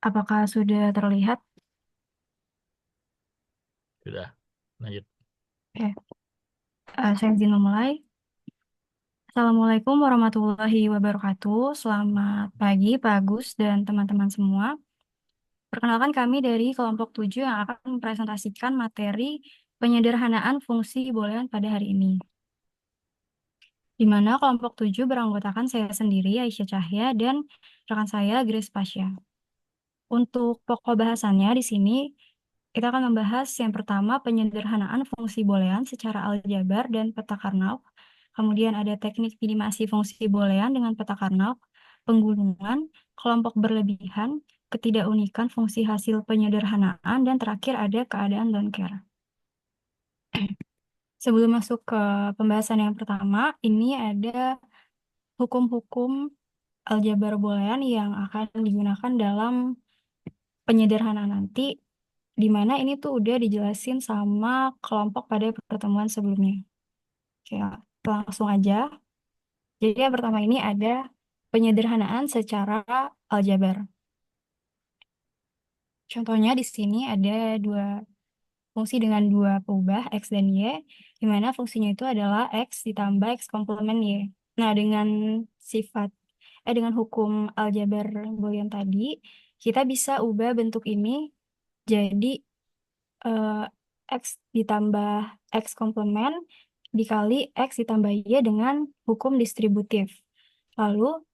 Apakah sudah terlihat? Sudah, lanjut. Oke, saya izin memulai. Assalamualaikum warahmatullahi wabarakatuh. Selamat pagi, Pak Agus dan teman-teman semua. Perkenalkan kami dari kelompok 7 yang akan mempresentasikan materi penyederhanaan fungsi boolean pada hari ini. Di mana kelompok 7 beranggotakan saya sendiri, Aisyah Cahya, dan rekan saya, Grace Pasha. Untuk pokok bahasannya di sini, kita akan membahas yang pertama penyederhanaan fungsi boolean secara aljabar dan peta Karnaug. Kemudian ada teknik minimasi fungsi boolean dengan peta Karnaug, penggulungan, kelompok berlebihan, ketidakunikan fungsi hasil penyederhanaan, dan terakhir ada keadaan don't care. Sebelum masuk ke pembahasan yang pertama, ini ada hukum-hukum aljabar boolean yang akan digunakan dalam penyederhanaan nanti, di mana ini tuh udah dijelasin sama kelompok pada pertemuan sebelumnya. Oke, langsung aja. Jadi yang pertama ini ada penyederhanaan secara aljabar. Contohnya di sini ada dua fungsi dengan dua peubah X dan Y, di mana fungsinya itu adalah X ditambah X komplement Y. Nah, dengan hukum aljabar Boolean tadi, kita bisa ubah bentuk ini jadi eh, X ditambah X komplement dikali X ditambah Y dengan hukum distributif. Lalu,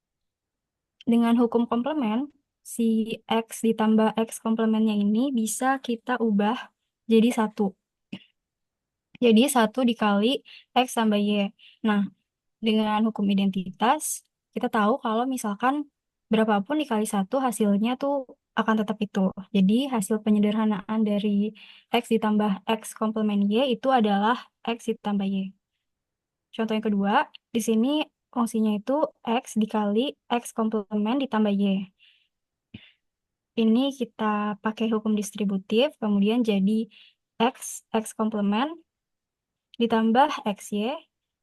dengan hukum komplement, si X ditambah X komplementnya ini bisa kita ubah jadi satu. Jadi satu dikali X tambah Y. Nah, dengan hukum identitas, kita tahu kalau misalkan berapapun dikali satu hasilnya tuh akan tetap itu. Jadi hasil penyederhanaan dari X ditambah X komplement Y itu adalah X ditambah Y. Contoh yang kedua, di sini fungsinya itu X dikali X komplement ditambah Y. Ini kita pakai hukum distributif, kemudian jadi X komplement ditambah XY.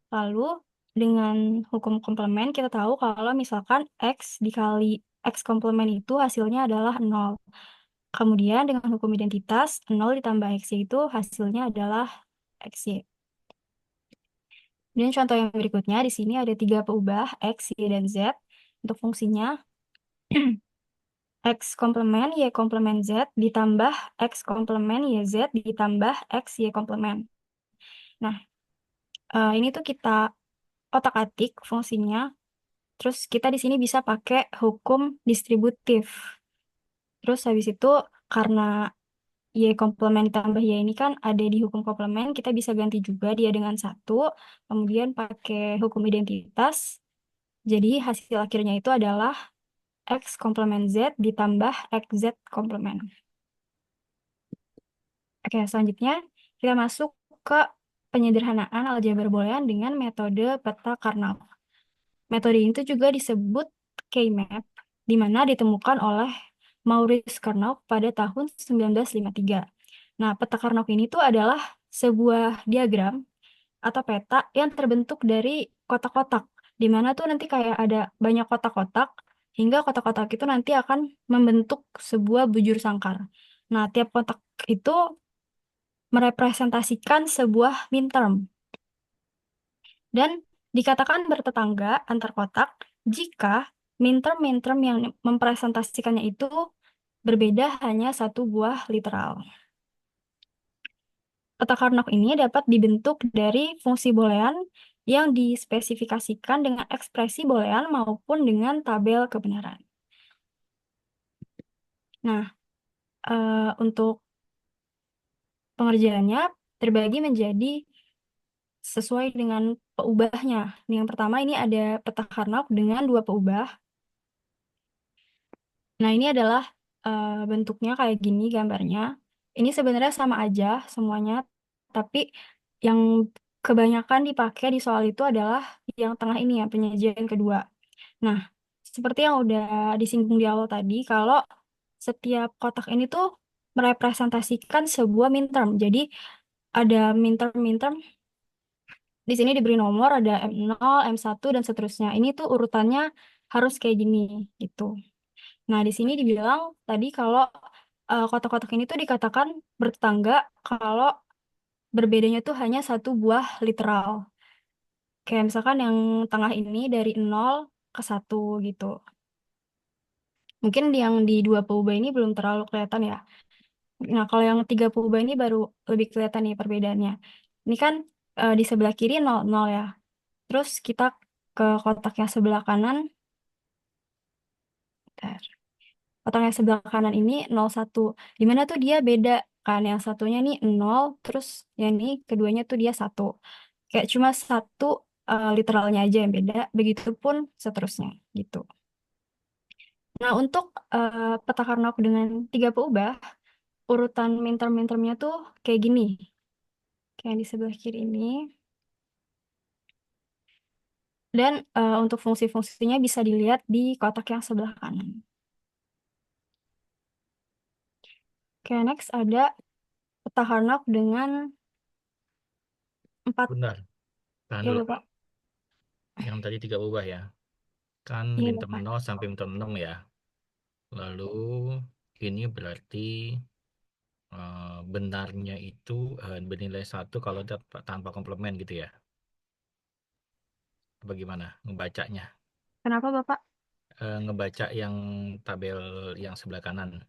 Lalu dengan hukum komplement kita tahu kalau misalkan X dikali X komplement itu hasilnya adalah 0. Kemudian dengan hukum identitas, 0 ditambah XY itu hasilnya adalah XY. Dan contoh yang berikutnya, di sini ada tiga peubah X, Y, dan Z. Untuk fungsinya, X komplement Y komplement Z ditambah X komplement YZ ditambah X Y komplement. Nah, ini tuh kita otak-atik fungsinya. Terus kita di sini bisa pakai hukum distributif. Terus habis itu karena Y komplement ditambah Y ini kan ada di hukum komplement, kita bisa ganti juga dia dengan satu. Kemudian pakai hukum identitas. Jadi hasil akhirnya itu adalah X komplement Z ditambah XZ komplement. Oke, selanjutnya kita masuk ke penyederhanaan aljabar boolean dengan metode peta Karnaug. Metode itu juga disebut K-map, di mana ditemukan oleh Maurice Karnaug pada tahun 1953. Nah, peta Karnaug ini tuh adalah sebuah diagram atau peta yang terbentuk dari kotak-kotak, di mana tuh nanti kayak ada banyak kotak-kotak, hingga kotak-kotak itu nanti akan membentuk sebuah bujur sangkar. Nah, tiap kotak itu merepresentasikan sebuah minterm dan dikatakan bertetangga antar kotak jika minterm-minterm yang mempresentasikannya itu berbeda hanya satu buah literal. Peta Karnaug ini dapat dibentuk dari fungsi boolean yang dispesifikasikan dengan ekspresi boolean maupun dengan tabel kebenaran. Nah, untuk pengerjaannya terbagi menjadi sesuai dengan peubahnya. Yang pertama ini ada peta Karnaug dengan dua peubah. Nah, ini adalah bentuknya kayak gini gambarnya. Ini sebenarnya sama aja semuanya, tapi yang kebanyakan dipakai di soal itu adalah yang tengah ini ya, penyajian kedua. Nah, seperti yang udah disinggung di awal tadi, kalau setiap kotak ini tuh merepresentasikan sebuah minterm. Jadi ada minterm-minterm, di sini diberi nomor, ada M0, M1, dan seterusnya. Ini tuh urutannya harus kayak gini, gitu. Nah, di sini dibilang tadi kalau kotak-kotak ini tuh dikatakan bertetangga kalau berbedanya tuh hanya satu buah literal. Kayak misalkan yang tengah ini dari 0 ke 1 gitu. Mungkin yang di dua peubah ini belum terlalu kelihatan ya. Nah, kalau yang tiga peubah ini baru lebih kelihatan nih perbedaannya. Ini kan di sebelah kiri 0 0 ya. Terus kita ke kotak yang sebelah kanan. Bentar. Kotak yang sebelah kanan ini 0 1. Dimana tuh dia beda kan. Yang satunya nih 0, terus yang ini keduanya tuh dia 1. Kayak cuma satu literalnya aja yang beda. Begitupun seterusnya gitu. Nah, untuk peta Karnaug dengan tiga peubah, urutan minterm-mintermnya tuh kayak gini. Kayak yang di sebelah kiri ini. Dan untuk fungsi-fungsinya bisa dilihat di kotak yang sebelah kanan. Oke, next ada peta Karnaug dengan empat. Benar. Tahan Ya, dulu. Bapak. Yang tadi tiga ubah ya. Kan Iya, minter Bapak. 0 sampai minter 6 ya. Lalu ini berarti benarnya itu bernilai satu kalau tanpa komplement gitu ya. Bagaimana ngebacanya? Kenapa, Bapak? Ngebaca yang tabel yang sebelah kanan.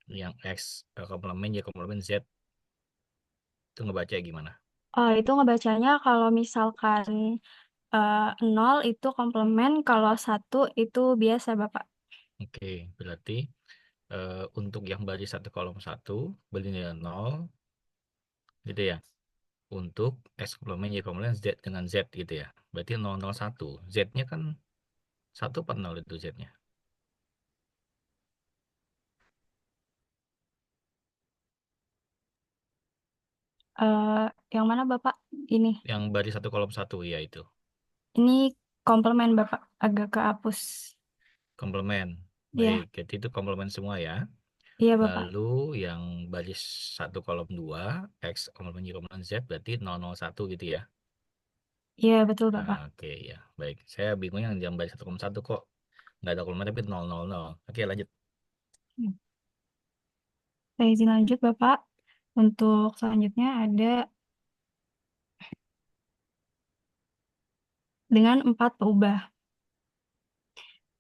Yang X komplement, Y komplement, Z. Itu ngebaca gimana? Oh, itu ngebacanya kalau misalkan 0 itu komplement, kalau 1 itu biasa, Bapak. Oke, berarti untuk yang baris satu kolom satu bernilai 0 gitu ya. Untuk X komplement, Y komplement, Z dengan Z gitu ya. Berarti 001. Z-nya kan 1 per 0 itu Z-nya. Eh, yang mana, Bapak? Ini. Yang baris satu kolom satu ya itu. Ini komplement, Bapak. Agak kehapus. Komplement. Baik, Iya, jadi itu komplement semua ya. iya, Bapak. Lalu yang baris satu kolom 2 X komplement, Y komplement, Z berarti 001 gitu ya. Iya, betul, Nah, Bapak. oke ya. Baik, saya bingung yang baris satu kolom satu kok nggak ada kolom tapi 000. Oke, lanjut. Hmm. Saya izin lanjut, Bapak. Untuk selanjutnya ada dengan 4 peubah.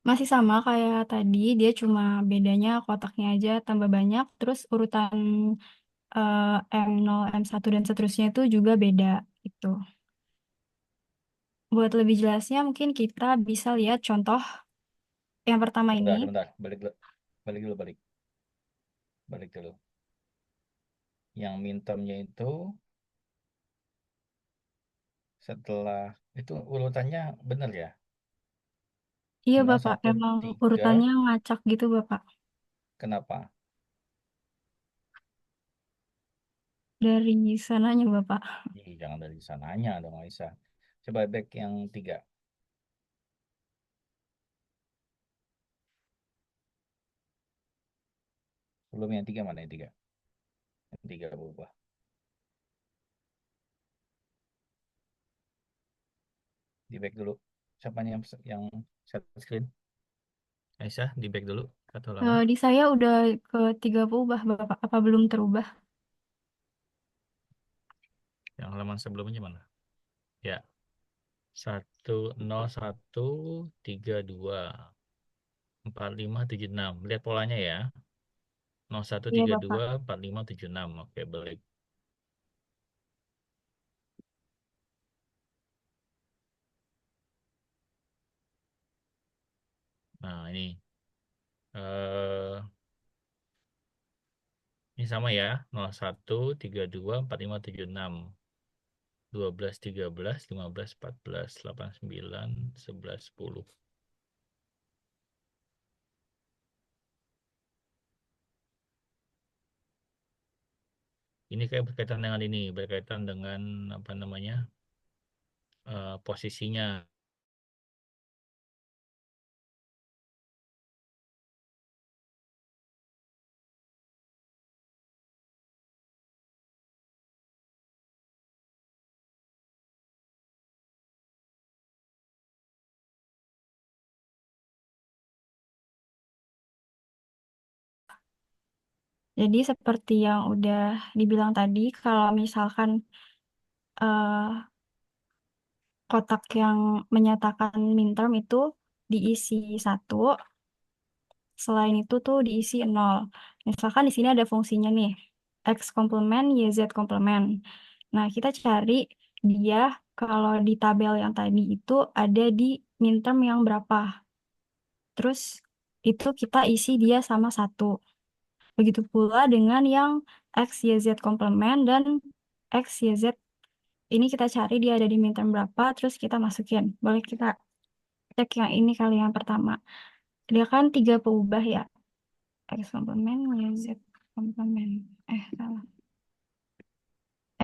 Masih sama kayak tadi, dia cuma bedanya kotaknya aja tambah banyak, terus urutan M0, M1 dan seterusnya itu juga beda gitu. Buat lebih jelasnya mungkin kita bisa lihat contoh yang pertama Sebentar, ini. sebentar. Balik dulu. Balik dulu, balik. Balik dulu. Yang mintermnya itu setelah itu urutannya benar ya? Iya Nol Bapak, satu emang tiga. urutannya ngacak gitu Bapak. Kenapa? Dari sananya Bapak. Ih, jangan dari sananya dong, Aisyah. Coba back yang 3. Sebelum yang 3 mana yang 3? Yang 3 berubah. Di back dulu. Siapa yang share screen? Aisyah, di back dulu. Satu halaman. Di saya udah ke 3 berubah Bapak, apa belum terubah? Yang halaman sebelumnya mana? Ya, 101324576. Lihat polanya ya. Nol satu Iya tiga Bapak. dua empat lima tujuh enam. Oke, baik. Nah, eh ini sama ya. 01324576. 12 13 15 14 8 9 11 10. Ini kayak berkaitan dengan ini, berkaitan dengan apa namanya? Posisinya. Jadi seperti yang udah dibilang tadi, kalau misalkan eh, kotak yang menyatakan midterm itu diisi satu, selain itu tuh diisi nol. Misalkan di sini ada fungsinya nih, x komplement, yz komplement. Nah, kita cari dia kalau di tabel yang tadi itu ada di midterm yang berapa. Terus itu kita isi dia sama satu. Begitu pula dengan yang x, yz komplement dan x, yz ini kita cari dia ada di midterm berapa, terus kita masukin. Boleh kita cek yang ini kali yang pertama. Dia kan tiga peubah ya. X komplement, Y, Z komplement. Salah.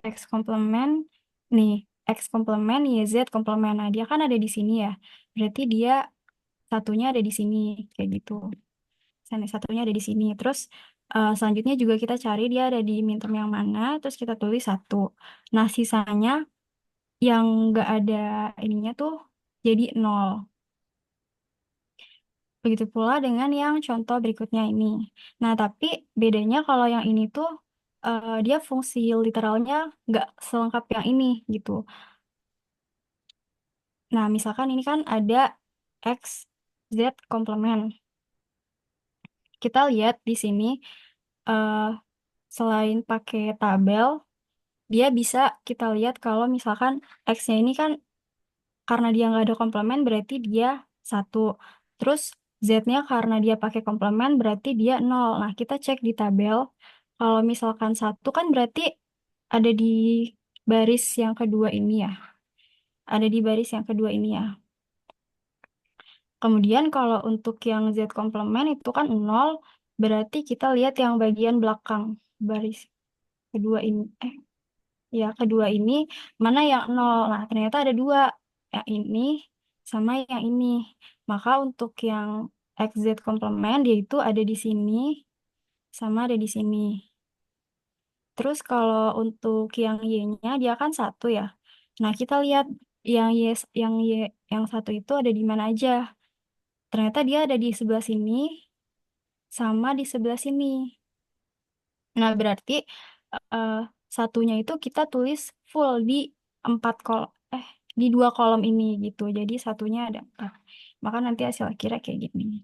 X komplement, nih. X komplement, Y, Z komplement. Nah, dia kan ada di sini ya. Berarti dia satunya ada di sini. Kayak gitu. Satunya ada di sini. Terus selanjutnya juga kita cari dia ada di midterm yang mana. Terus kita tulis satu. Nah, sisanya yang nggak ada ininya tuh jadi nol. Begitu pula dengan yang contoh berikutnya ini. Nah, tapi bedanya kalau yang ini tuh dia fungsi literalnya nggak selengkap yang ini gitu. Nah, misalkan ini kan ada X, Z komplement. Kita lihat di sini eh, selain pakai tabel, dia bisa kita lihat kalau misalkan X-nya ini kan karena dia nggak ada komplement berarti dia satu. Terus Z-nya karena dia pakai komplement berarti dia nol. Nah, kita cek di tabel. Kalau misalkan satu kan berarti ada di baris yang kedua ini ya. Ada di baris yang kedua ini ya. Kemudian kalau untuk yang Z komplement itu kan nol. Berarti kita lihat yang bagian belakang baris kedua ini. Ya, kedua ini mana yang nol? Nah, ternyata ada dua. Yang ini sama yang ini. Maka untuk yang XZ komplement dia itu ada di sini sama ada di sini. Terus kalau untuk yang Y-nya dia kan satu ya. Nah, kita lihat yang Y yang satu itu ada di mana aja. Ternyata dia ada di sebelah sini sama di sebelah sini. Nah, berarti eh, satunya itu kita tulis full di empat kolom, di dua kolom ini gitu. Jadi satunya ada empat. Maka nanti hasil akhirnya kayak gini.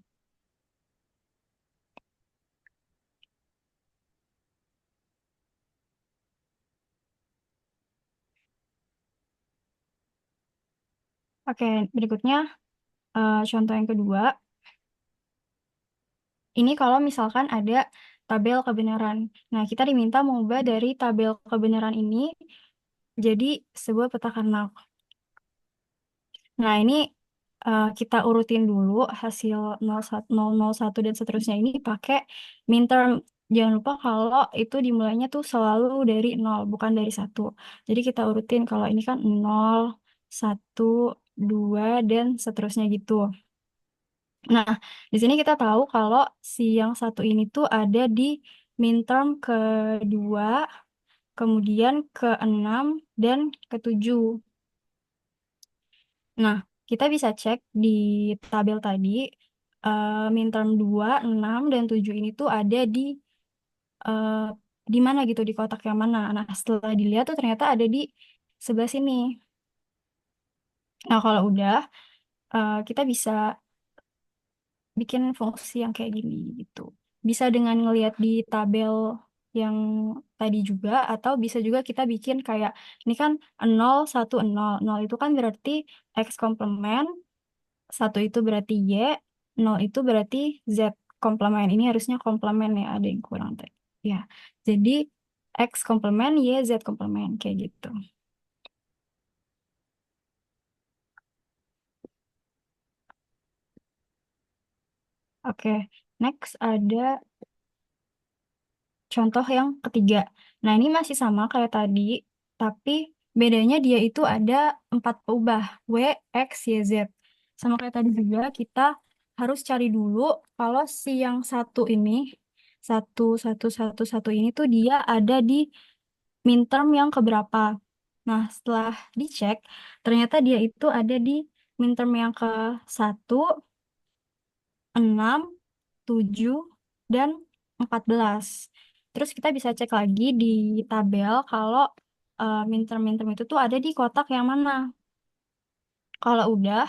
Oke, berikutnya contoh yang kedua. Ini kalau misalkan ada tabel kebenaran. Nah, kita diminta mengubah dari tabel kebenaran ini jadi sebuah peta kernel. Nah, ini kita urutin dulu hasil 01, 001 dan seterusnya ini pakai minterm. Jangan lupa kalau itu dimulainya tuh selalu dari nol, bukan dari satu. Jadi kita urutin kalau ini kan 0, 1, 2, dan seterusnya gitu. Nah, di sini kita tahu kalau si yang satu ini tuh ada di minterm kedua, kemudian ke-6, dan ke-7. Nah, kita bisa cek di tabel tadi, minterm 2, 6, dan 7 ini tuh ada eh, di mana gitu, di kotak yang mana. Nah, setelah dilihat tuh ternyata ada di sebelah sini. Nah, kalau udah, kita bisa bikin fungsi yang kayak gini gitu. Bisa dengan ngelihat di tabel yang tadi juga, atau bisa juga kita bikin kayak, ini kan 0, 1, 0. 0 itu kan berarti X komplement, satu itu berarti Y, nol itu berarti Z komplement. Ini harusnya komplement ya, ada yang kurang tadi. Ya, jadi X komplement, Y, Z komplement, kayak gitu. Oke, next ada contoh yang ketiga. Nah, ini masih sama kayak tadi, tapi bedanya dia itu ada empat peubah, W, X, Y, Z. Sama kayak tadi juga, kita harus cari dulu kalau si yang satu ini, satu, satu, satu, satu ini tuh dia ada di midterm yang keberapa. Nah, setelah dicek, ternyata dia itu ada di midterm yang ke satu, 6, 7, dan 14. Terus kita bisa cek lagi di tabel kalau min-term itu tuh ada di kotak yang mana. Kalau udah,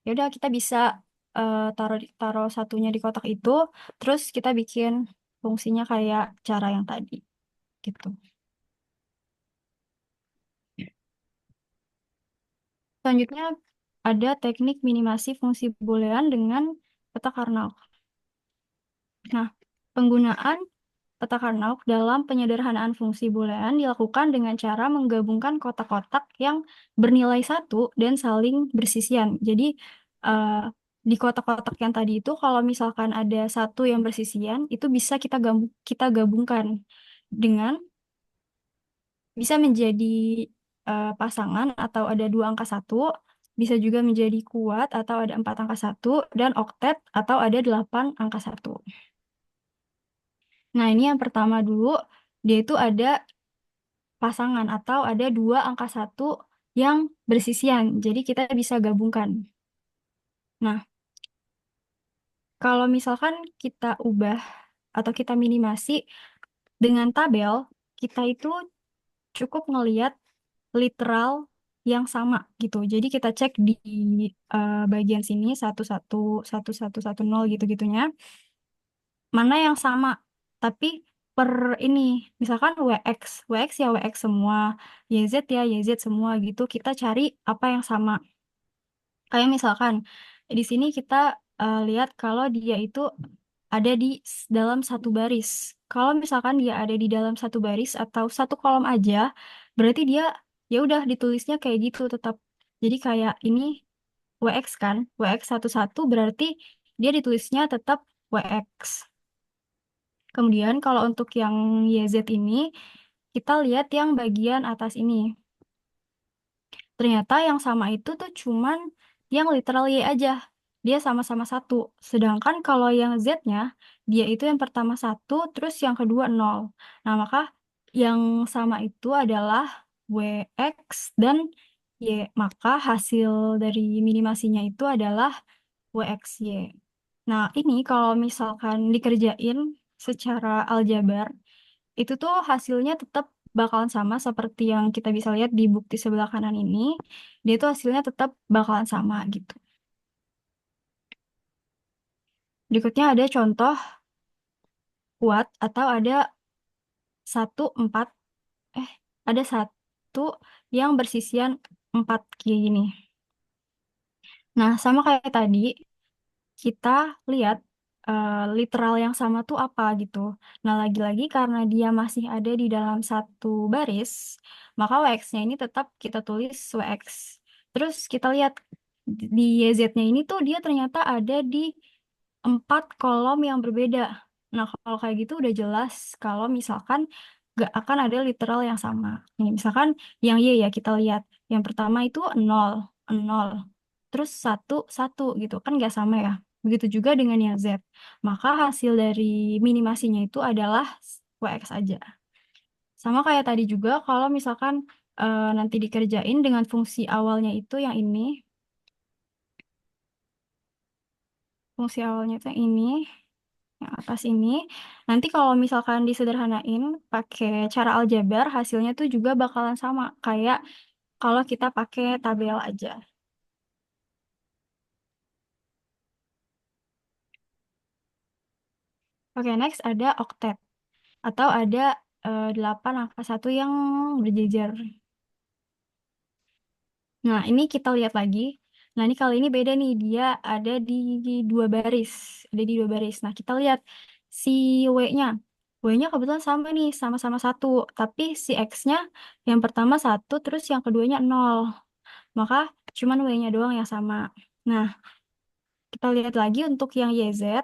ya udah kita bisa taruh taruh satunya di kotak itu, terus kita bikin fungsinya kayak cara yang tadi gitu. Selanjutnya ada teknik minimasi fungsi boolean dengan peta Karnaug. Nah, penggunaan peta Karnaug dalam penyederhanaan fungsi boolean dilakukan dengan cara menggabungkan kotak-kotak yang bernilai satu dan saling bersisian. Jadi, eh, di kotak-kotak yang tadi itu, kalau misalkan ada satu yang bersisian, itu bisa kita gabungkan dengan bisa menjadi pasangan atau ada dua angka satu, bisa juga menjadi kuat atau ada empat angka satu, dan oktet atau ada delapan angka satu. Nah, ini yang pertama dulu, dia itu ada pasangan atau ada dua angka satu yang bersisian. Jadi kita bisa gabungkan. Nah, kalau misalkan kita ubah atau kita minimasi dengan tabel, kita itu cukup ngelihat literal yang sama gitu. Jadi kita cek di bagian sini satu satu satu satu satu nol gitu-gitunya, mana yang sama. Tapi per ini, misalkan WX ya WX semua, YZ ya YZ semua gitu. Kita cari apa yang sama. Kayak misalkan di sini kita lihat kalau dia itu ada di dalam satu baris. Kalau misalkan dia ada di dalam satu baris atau satu kolom aja, berarti dia ya udah ditulisnya kayak gitu tetap. Jadi kayak ini WX kan, WX satu berarti dia ditulisnya tetap WX. Kemudian kalau untuk yang YZ ini, kita lihat yang bagian atas ini. Ternyata yang sama itu tuh cuman yang literal Y aja. Dia sama-sama satu. Sedangkan kalau yang Z-nya, dia itu yang pertama satu, terus yang kedua nol. Nah, maka yang sama itu adalah WX dan Y. Maka hasil dari minimasinya itu adalah WXY. Nah, ini kalau misalkan dikerjain secara aljabar, itu tuh hasilnya tetap bakalan sama seperti yang kita bisa lihat di bukti sebelah kanan ini. Dia tuh hasilnya tetap bakalan sama gitu. Berikutnya ada contoh kuat atau ada satu empat eh ada satu yang bersisian empat kayak gini. Nah, sama kayak tadi kita lihat literal yang sama tuh apa gitu. Nah, lagi-lagi karena dia masih ada di dalam satu baris, maka WX-nya ini tetap kita tulis WX. Terus kita lihat di YZ-nya ini tuh dia ternyata ada di empat kolom yang berbeda. Nah, kalau kayak gitu udah jelas kalau misalkan gak akan ada literal yang sama. Nih, misalkan yang Y ya kita lihat. Yang pertama itu nol, nol. Terus satu, satu gitu. Kan gak sama ya. Begitu juga dengan yang Z. Maka hasil dari minimasinya itu adalah WX aja. Sama kayak tadi juga kalau misalkan nanti dikerjain dengan fungsi awalnya itu yang ini. Fungsi awalnya itu yang ini. Yang atas ini. Nanti kalau misalkan disederhanain pakai cara aljabar, hasilnya tuh juga bakalan sama. Kayak kalau kita pakai tabel aja. Oke, next ada oktet. Atau ada 8 angka satu yang berjejer. Nah, ini kita lihat lagi. Nah, ini kali ini beda nih. Dia ada di dua baris. Ada di dua baris. Nah, kita lihat si W-nya. W-nya kebetulan sama nih, sama-sama satu. Tapi si X-nya yang pertama satu, terus yang keduanya nol. Maka cuman W-nya doang yang sama. Nah, kita lihat lagi untuk yang YZ.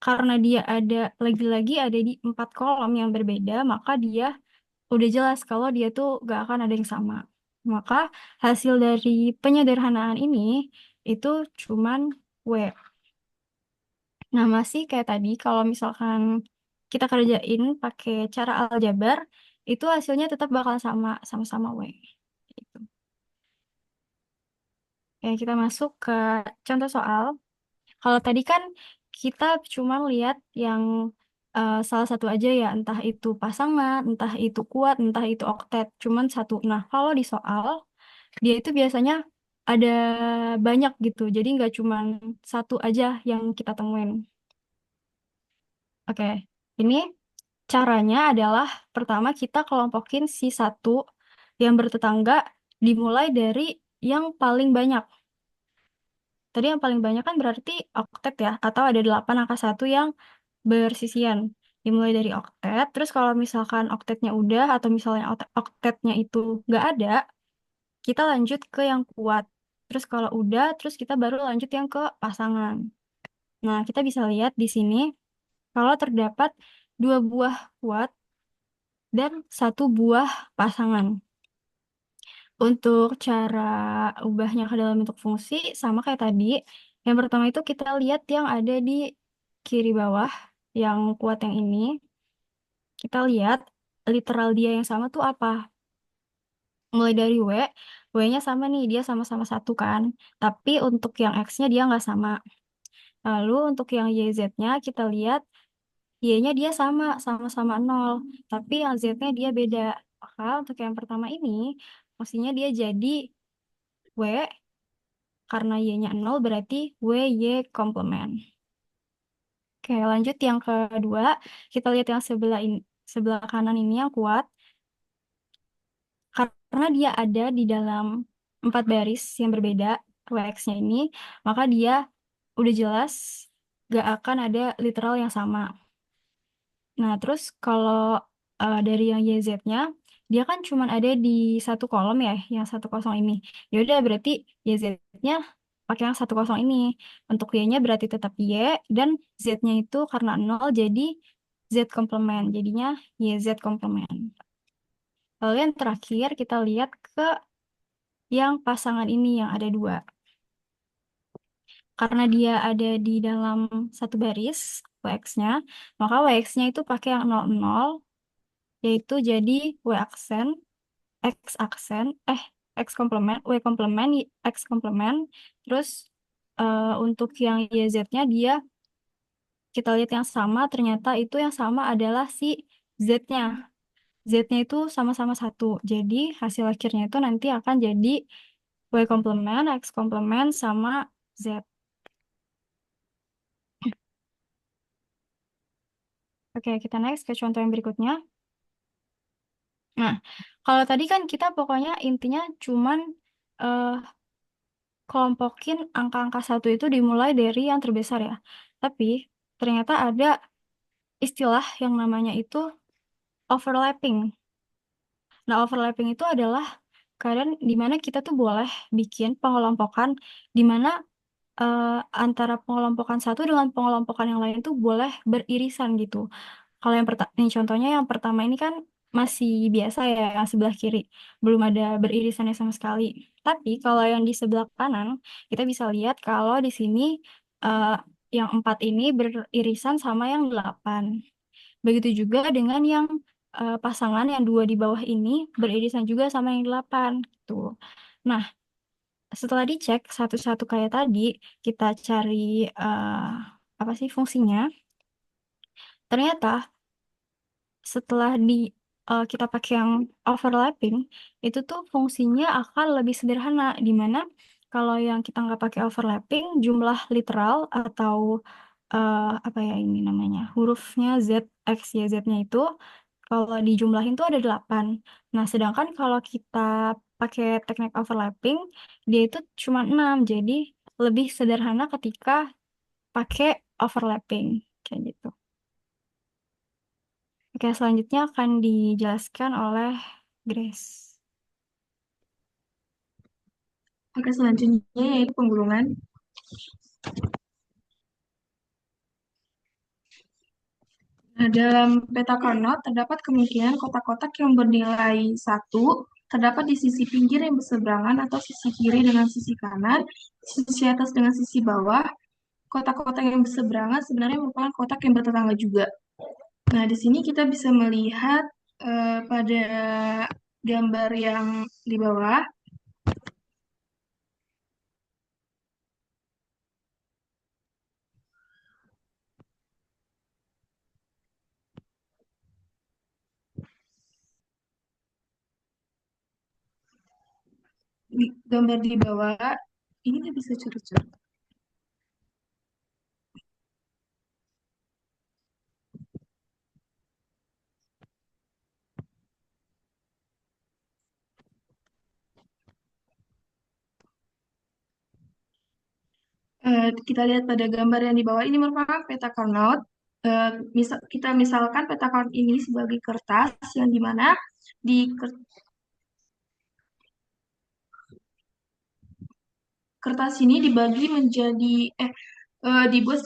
Karena dia ada, lagi-lagi ada di empat kolom yang berbeda, maka dia udah jelas kalau dia tuh gak akan ada yang sama. Maka hasil dari penyederhanaan ini itu cuman W. Nah, masih kayak tadi, kalau misalkan kita kerjain pakai cara aljabar, itu hasilnya tetap bakal sama, sama-sama W. Gitu. Ya, kita masuk ke contoh soal. Kalau tadi kan kita cuma lihat yang salah satu aja ya, entah itu pasangan, entah itu kuat, entah itu oktet, cuman satu. Nah, kalau di soal, dia itu biasanya ada banyak gitu, jadi nggak cuman satu aja yang kita temuin. Oke, ini caranya adalah pertama kita kelompokin si satu yang bertetangga dimulai dari yang paling banyak. Tadi yang paling banyak kan berarti oktet ya, atau ada 8 angka satu yang bersisian. Dimulai dari oktet, terus kalau misalkan oktetnya udah, atau misalnya oktetnya itu nggak ada, kita lanjut ke yang kuat. Terus kalau udah, terus kita baru lanjut yang ke pasangan. Nah, kita bisa lihat di sini, kalau terdapat dua buah kuat dan satu buah pasangan. Untuk cara ubahnya ke dalam bentuk fungsi, sama kayak tadi. Yang pertama itu kita lihat yang ada di kiri bawah, yang kuat yang ini. Kita lihat literal dia yang sama tuh apa. Mulai dari W-nya sama nih, dia sama-sama satu kan. Tapi untuk yang X-nya dia nggak sama. Lalu untuk yang YZ-nya kita lihat Y-nya dia sama-sama nol. Tapi yang Z-nya dia beda. Maka untuk yang pertama ini, pastinya dia jadi W. Karena Y-nya 0 berarti WY komplement. Oke, lanjut yang kedua. Kita lihat yang sebelah kanan ini yang kuat. Karena dia ada di dalam 4 baris yang berbeda, WX-nya ini, maka dia udah jelas gak akan ada literal yang sama. Nah, terus kalau dari yang YZ-nya, dia kan cuma ada di satu kolom ya, yang 10 ini. Ya udah berarti YZ-nya pakai yang 10 ini. Untuk Y-nya berarti tetap Y, dan Z-nya itu karena nol jadi Z komplement. Jadinya YZ komplement. Lalu yang terakhir kita lihat ke yang pasangan ini yang ada dua. Karena dia ada di dalam satu baris, WX-nya, maka WX-nya itu pakai yang 00, yaitu jadi W aksen, X aksen, X komplement, W komplement, X komplement. Terus untuk yang YZ-nya dia kita lihat yang sama, ternyata itu yang sama adalah si Z-nya. Z-nya itu sama-sama satu. Jadi hasil akhirnya itu nanti akan jadi Y komplement, X komplement, sama Z. Oke, kita next ke contoh yang berikutnya. Nah, kalau tadi kan kita pokoknya intinya cuman eh, kelompokin angka-angka satu itu dimulai dari yang terbesar ya. Tapi ternyata ada istilah yang namanya itu overlapping. Nah, overlapping itu adalah keadaan di mana kita tuh boleh bikin pengelompokan di mana eh, antara pengelompokan satu dengan pengelompokan yang lain tuh boleh beririsan gitu. Kalau yang pertama, ini contohnya yang pertama ini kan masih biasa ya, yang sebelah kiri. Belum ada beririsannya sama sekali. Tapi kalau yang di sebelah kanan, kita bisa lihat kalau di sini eh, yang 4 ini beririsan sama yang 8. Begitu juga dengan yang pasangan yang dua di bawah ini beririsan juga sama yang 8. Gitu. Nah, setelah dicek satu-satu kayak tadi, kita cari apa sih fungsinya. Ternyata setelah kita pakai yang overlapping, itu tuh fungsinya akan lebih sederhana, di mana kalau yang kita nggak pakai overlapping, jumlah literal atau apa ya ini namanya, hurufnya Z, X, Y, Z-nya itu, kalau dijumlahin tuh ada 8. Nah, sedangkan kalau kita pakai teknik overlapping, dia itu cuma 6. Jadi lebih sederhana ketika pakai overlapping. Kayak gitu. Oke, selanjutnya akan dijelaskan oleh Grace. Oke, selanjutnya yaitu penggulungan. Nah, dalam peta Carnot terdapat kemungkinan kotak-kotak yang bernilai 1 terdapat di sisi pinggir yang berseberangan atau sisi kiri dengan sisi kanan, sisi atas dengan sisi bawah. Kotak-kotak yang berseberangan sebenarnya merupakan kotak yang bertetangga juga. Nah, di sini kita bisa melihat pada gambar yang di bawah, gambar di bawah ini nggak bisa curut-curut. Kita lihat pada gambar yang di bawah ini merupakan peta Carnot. Kita misalkan peta Carnot ini sebagai kertas yang dimana di kertas ini dibagi menjadi dibuat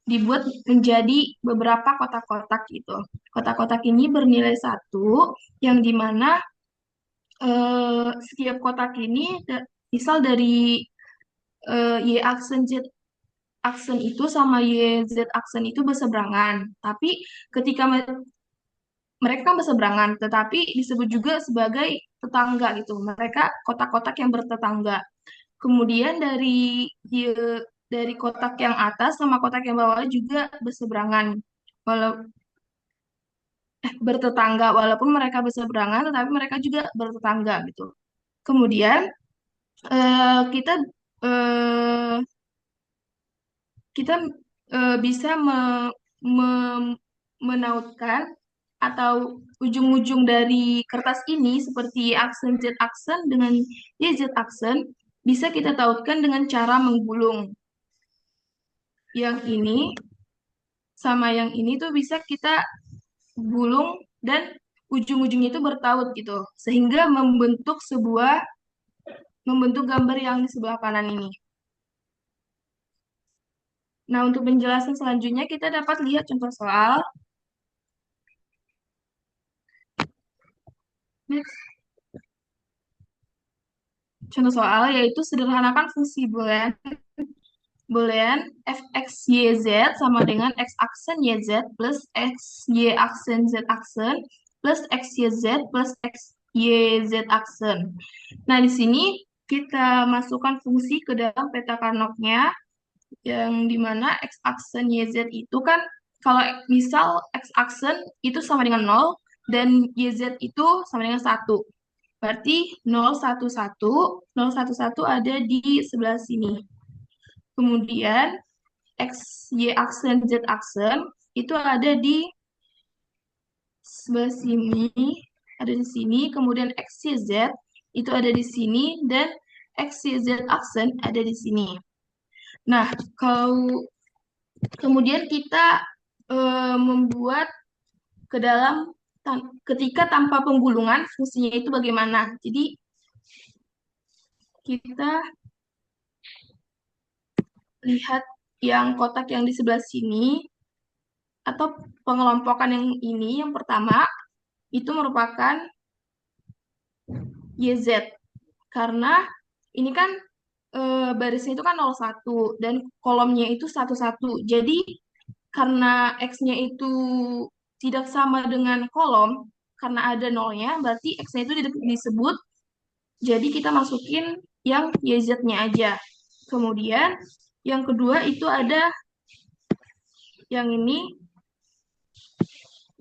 dibuat menjadi beberapa kotak-kotak gitu. Kotak-kotak ini bernilai satu, yang dimana setiap kotak ini misal dari Y aksen Z aksen itu sama YZ aksen itu berseberangan. Tapi ketika mereka kan berseberangan, tetapi disebut juga sebagai tetangga gitu. Mereka kotak-kotak yang bertetangga. Kemudian dari kotak yang atas sama kotak yang bawah juga berseberangan. Walau bertetangga, walaupun mereka berseberangan, tetapi mereka juga bertetangga gitu. Kemudian kita eh, kita bisa menautkan atau ujung-ujung dari kertas ini seperti aksen Z aksen dengan YZ aksen bisa kita tautkan dengan cara menggulung. Yang ini sama yang ini tuh bisa kita gulung dan ujung-ujungnya itu bertaut gitu sehingga membentuk gambar yang di sebelah kanan ini. Nah, untuk penjelasan selanjutnya kita dapat lihat contoh soal. Next. Contoh soal yaitu sederhanakan fungsi boolean fx, y, z sama dengan x aksen yz plus x, y aksen z aksen plus x, y, z plus x, y, z aksen. Nah, di sini kita masukkan fungsi ke dalam peta Carnot-nya yang dimana x aksen yz itu kan kalau misal x aksen itu sama dengan 0 dan yz itu sama dengan 1. Berarti 0, 1, 1, 0, 1, 1 ada di sebelah sini. Kemudian X, Y aksen, Z aksen itu ada di sebelah sini, ada di sini. Kemudian X, Y, Z itu ada di sini dan X, Y, Z aksen ada di sini. Nah, kalau kemudian kita membuat ke dalam ketika tanpa penggulungan fungsinya itu bagaimana? Jadi kita lihat yang kotak yang di sebelah sini atau pengelompokan yang ini yang pertama itu merupakan YZ karena ini kan barisnya itu kan 01 dan kolomnya itu 11. Jadi karena X-nya itu tidak sama dengan kolom karena ada nolnya berarti X-nya itu disebut jadi kita masukin yang YZ-nya aja. Kemudian yang kedua itu ada yang ini.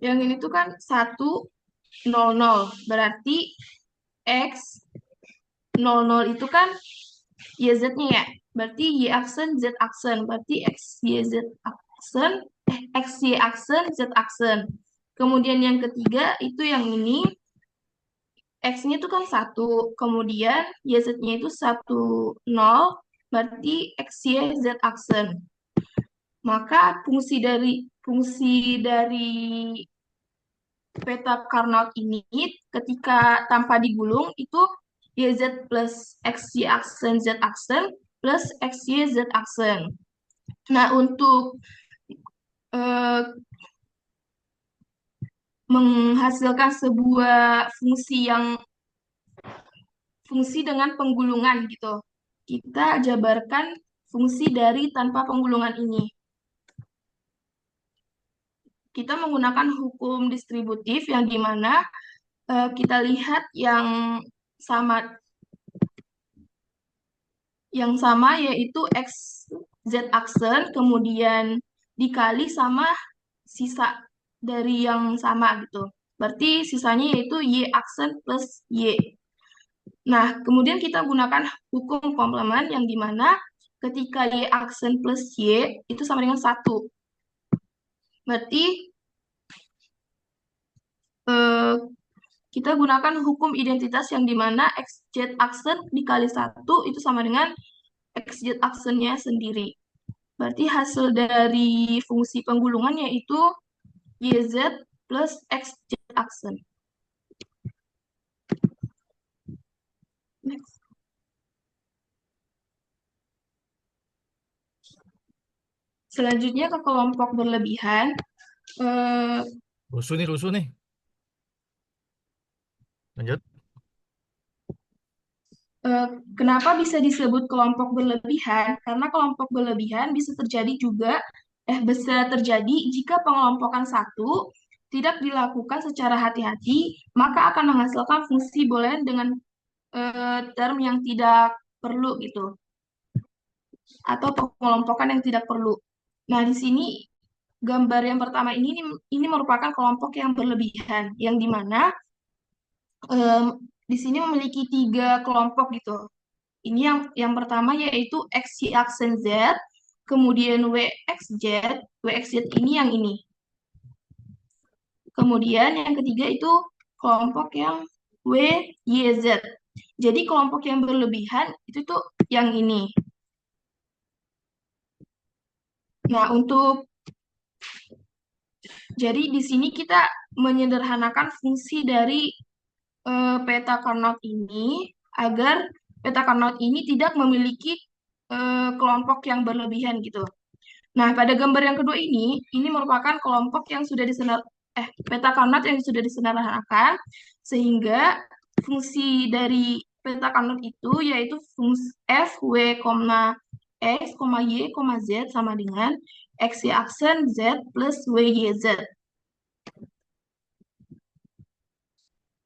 Yang ini tuh kan 100 berarti X 00 itu kan YZ-nya ya. Berarti Y aksen Z aksen. Berarti X Y Z aksen X Y aksen Z aksen. Kemudian yang ketiga itu yang ini X-nya itu kan 1, kemudian YZ-nya itu 10, berarti X Y Z aksen. Maka fungsi dari peta Carnot ini ketika tanpa digulung itu YZ plus XY aksen Z aksen plus XY Z aksen. Nah, untuk eh, menghasilkan sebuah fungsi dengan penggulungan gitu. Kita jabarkan fungsi dari tanpa penggulungan ini. Kita menggunakan hukum distributif yang dimana kita lihat sama yaitu X Z aksen kemudian dikali sama sisa dari yang sama gitu. Berarti sisanya yaitu Y aksen plus Y. Nah, kemudian kita gunakan hukum komplement yang dimana ketika Y aksen plus Y itu sama dengan 1. Berarti eh, kita gunakan hukum identitas yang dimana XZ aksen dikali 1 itu sama dengan XZ aksennya sendiri. Berarti hasil dari fungsi penggulungan yaitu YZ plus XZ aksen. Next. Selanjutnya ke kelompok berlebihan. Eh, Rusuh nih. Lanjut. Kenapa bisa disebut kelompok berlebihan? Karena kelompok berlebihan bisa terjadi jika pengelompokan satu tidak dilakukan secara hati-hati, maka akan menghasilkan fungsi boolean dengan term yang tidak perlu gitu, atau pengelompokan yang tidak perlu. Nah, di sini gambar yang pertama ini merupakan kelompok yang berlebihan, yang dimana em, di sini memiliki 3 kelompok gitu. Ini yang pertama yaitu XY aksen Z, kemudian WXZ ini yang ini. Kemudian yang ketiga itu kelompok yang WYZ. Jadi kelompok yang berlebihan itu tuh yang ini. Nah, jadi di sini kita menyederhanakan fungsi dari peta Carnot ini agar peta Carnot ini tidak memiliki kelompok yang berlebihan gitu. Nah, pada gambar yang kedua ini merupakan kelompok yang sudah peta Carnot yang sudah disederhanakan sehingga fungsi dari peta Carnot itu yaitu fungsi f w, x, y, z sama dengan x y aksen z plus w y z.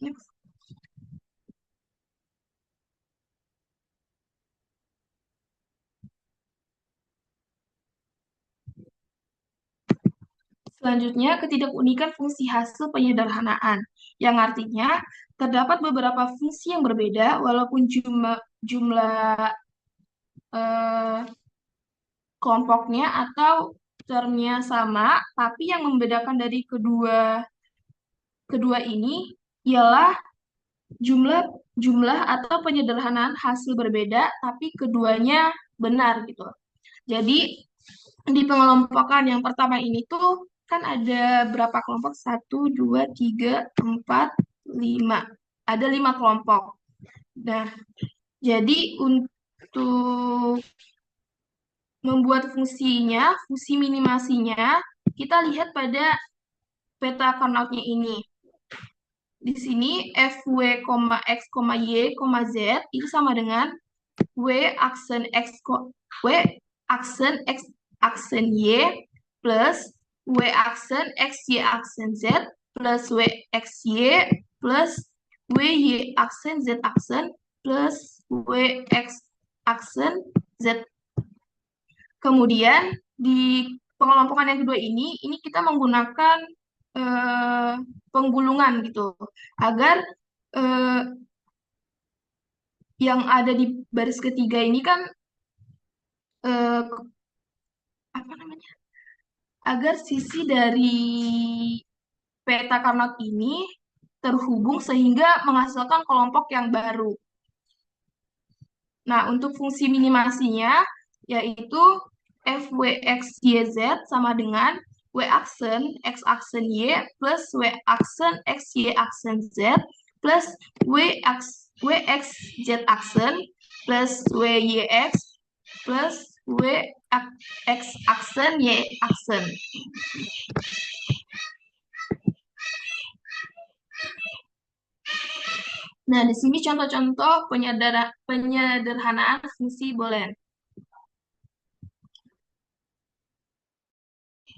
Next. Selanjutnya, ketidakunikan fungsi hasil penyederhanaan, yang artinya terdapat beberapa fungsi yang berbeda walaupun jumlah eh, kelompoknya atau termnya sama, tapi yang membedakan dari kedua ini ialah jumlah jumlah atau penyederhanaan hasil berbeda, tapi keduanya benar gitu. Jadi di pengelompokan yang pertama ini tuh kan ada berapa kelompok? 1, 2, 3, 4, 5. Ada 5 kelompok. Nah, jadi untuk membuat fungsi minimasinya, kita lihat pada peta Carnot-nya ini. Di sini FW, X, Y, Z itu sama dengan W aksen X aksen Y plus W aksen X Y aksen Z plus W X Y plus W Y aksen Z aksen plus W X aksen Z. Kemudian di pengelompokan yang kedua ini kita menggunakan penggulungan gitu agar eh, yang ada di baris ketiga ini kan eh, apa namanya? Agar sisi dari peta Carnot ini terhubung sehingga menghasilkan kelompok yang baru. Nah, untuk fungsi minimasinya yaitu FWXYZ sama dengan W aksen X aksen Y plus W aksen X Y aksen Z plus WXZ aksen plus WYX plus WX aksen Y aksen. Nah, di sini contoh-contoh penyederhanaan fungsi boolean.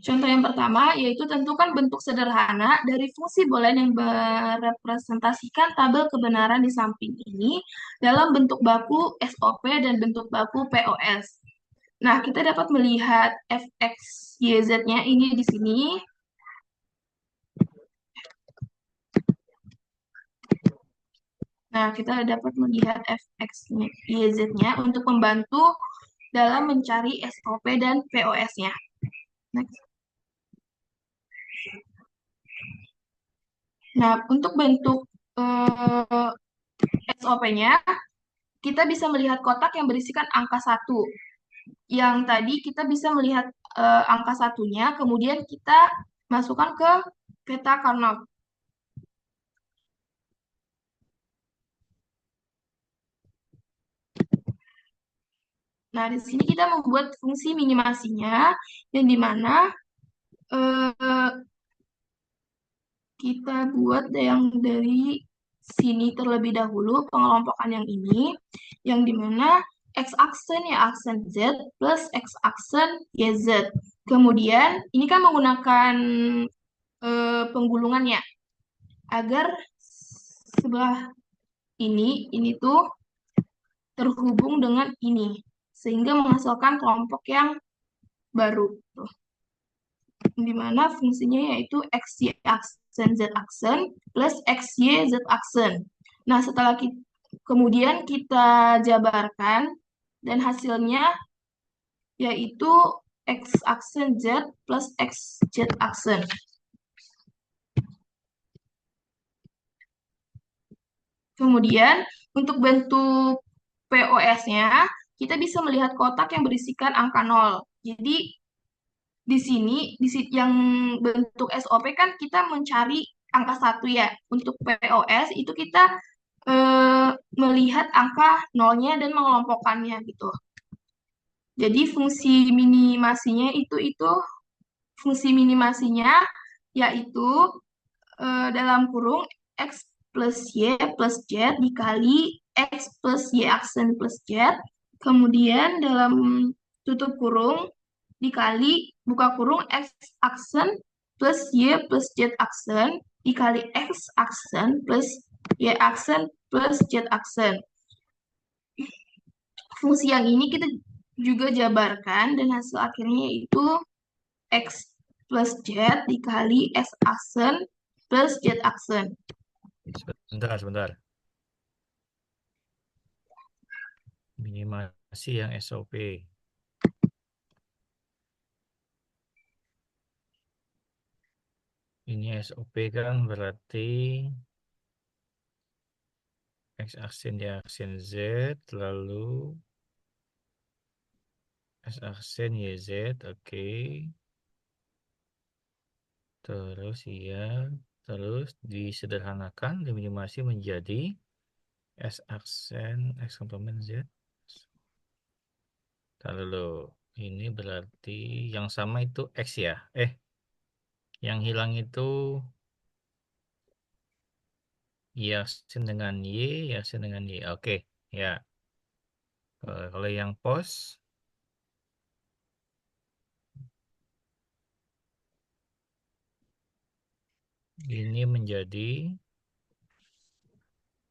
Contoh yang pertama yaitu tentukan bentuk sederhana dari fungsi boolean yang merepresentasikan tabel kebenaran di samping ini dalam bentuk baku SOP dan bentuk baku POS. Nah, kita dapat melihat fx, yz-nya ini di sini. Nah, kita dapat melihat fx-nya, YZ-nya untuk membantu dalam mencari SOP dan POS-nya. Next. Nah, untuk bentuk SOP-nya, kita bisa melihat kotak yang berisikan angka 1. Yang tadi kita bisa melihat angka satunya, kemudian kita masukkan ke peta Carnot. Nah, di sini kita membuat fungsi minimasinya, yang dimana kita buat yang dari sini terlebih dahulu, pengelompokan yang ini, yang dimana x-aksen ya aksen Z plus x-aksen YZ. Kemudian, ini kan menggunakan penggulungan ya, agar sebelah ini tuh terhubung dengan ini, sehingga menghasilkan kelompok yang baru. Tuh. Di mana fungsinya yaitu XY aksen Z aksen plus XY Z aksen. Nah, setelah kemudian kita jabarkan dan hasilnya yaitu X aksen Z plus XZ aksen. Kemudian untuk bentuk POS-nya, kita bisa melihat kotak yang berisikan angka 0. Jadi di sini yang bentuk SOP kan kita mencari angka 1 ya. Untuk POS itu kita melihat angka nolnya dan mengelompokkannya gitu. Jadi fungsi minimasinya yaitu dalam kurung X plus Y plus Z dikali X plus Y aksen plus Z. Kemudian dalam tutup kurung dikali buka kurung X aksen plus Y plus Z aksen dikali X aksen plus Y aksen plus Z aksen. Fungsi yang ini kita juga jabarkan dan hasil akhirnya yaitu X plus Z dikali S aksen plus Z aksen. Sebentar. Minimasi yang SOP. Ini SOP kan berarti X aksen Y aksen Z, lalu S aksen YZ, oke. Terus ya, terus disederhanakan, diminimasi menjadi S aksen X komplement Z. Lalu ini berarti yang sama itu X ya? Yang hilang itu Y aksen dengan Y aksen dengan Y. Oke, ya. Kalau yang pos ini menjadi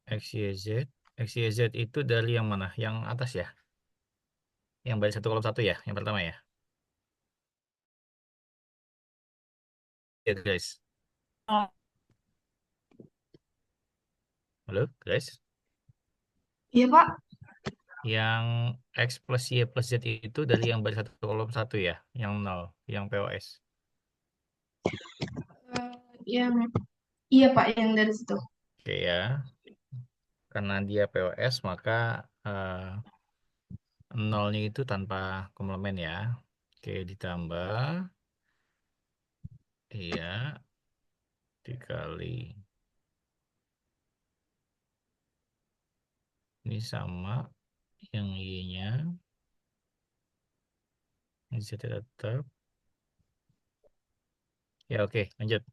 XYZ. XYZ itu dari yang mana? Yang atas ya? Yang baris 1 kolom 1 ya? Yang pertama ya? Ya guys. Halo guys. Iya, Pak. Yang X plus Y plus Z itu dari yang baris 1 kolom 1 ya? Yang 0. Yang POS. Iya, Pak, yang dari situ. Oke ya. Karena dia POS maka nolnya itu tanpa komplement ya. Oke, ditambah. Iya. Dikali. Ini sama. Yang Y-nya. Z tetap. Ya oke, lanjut.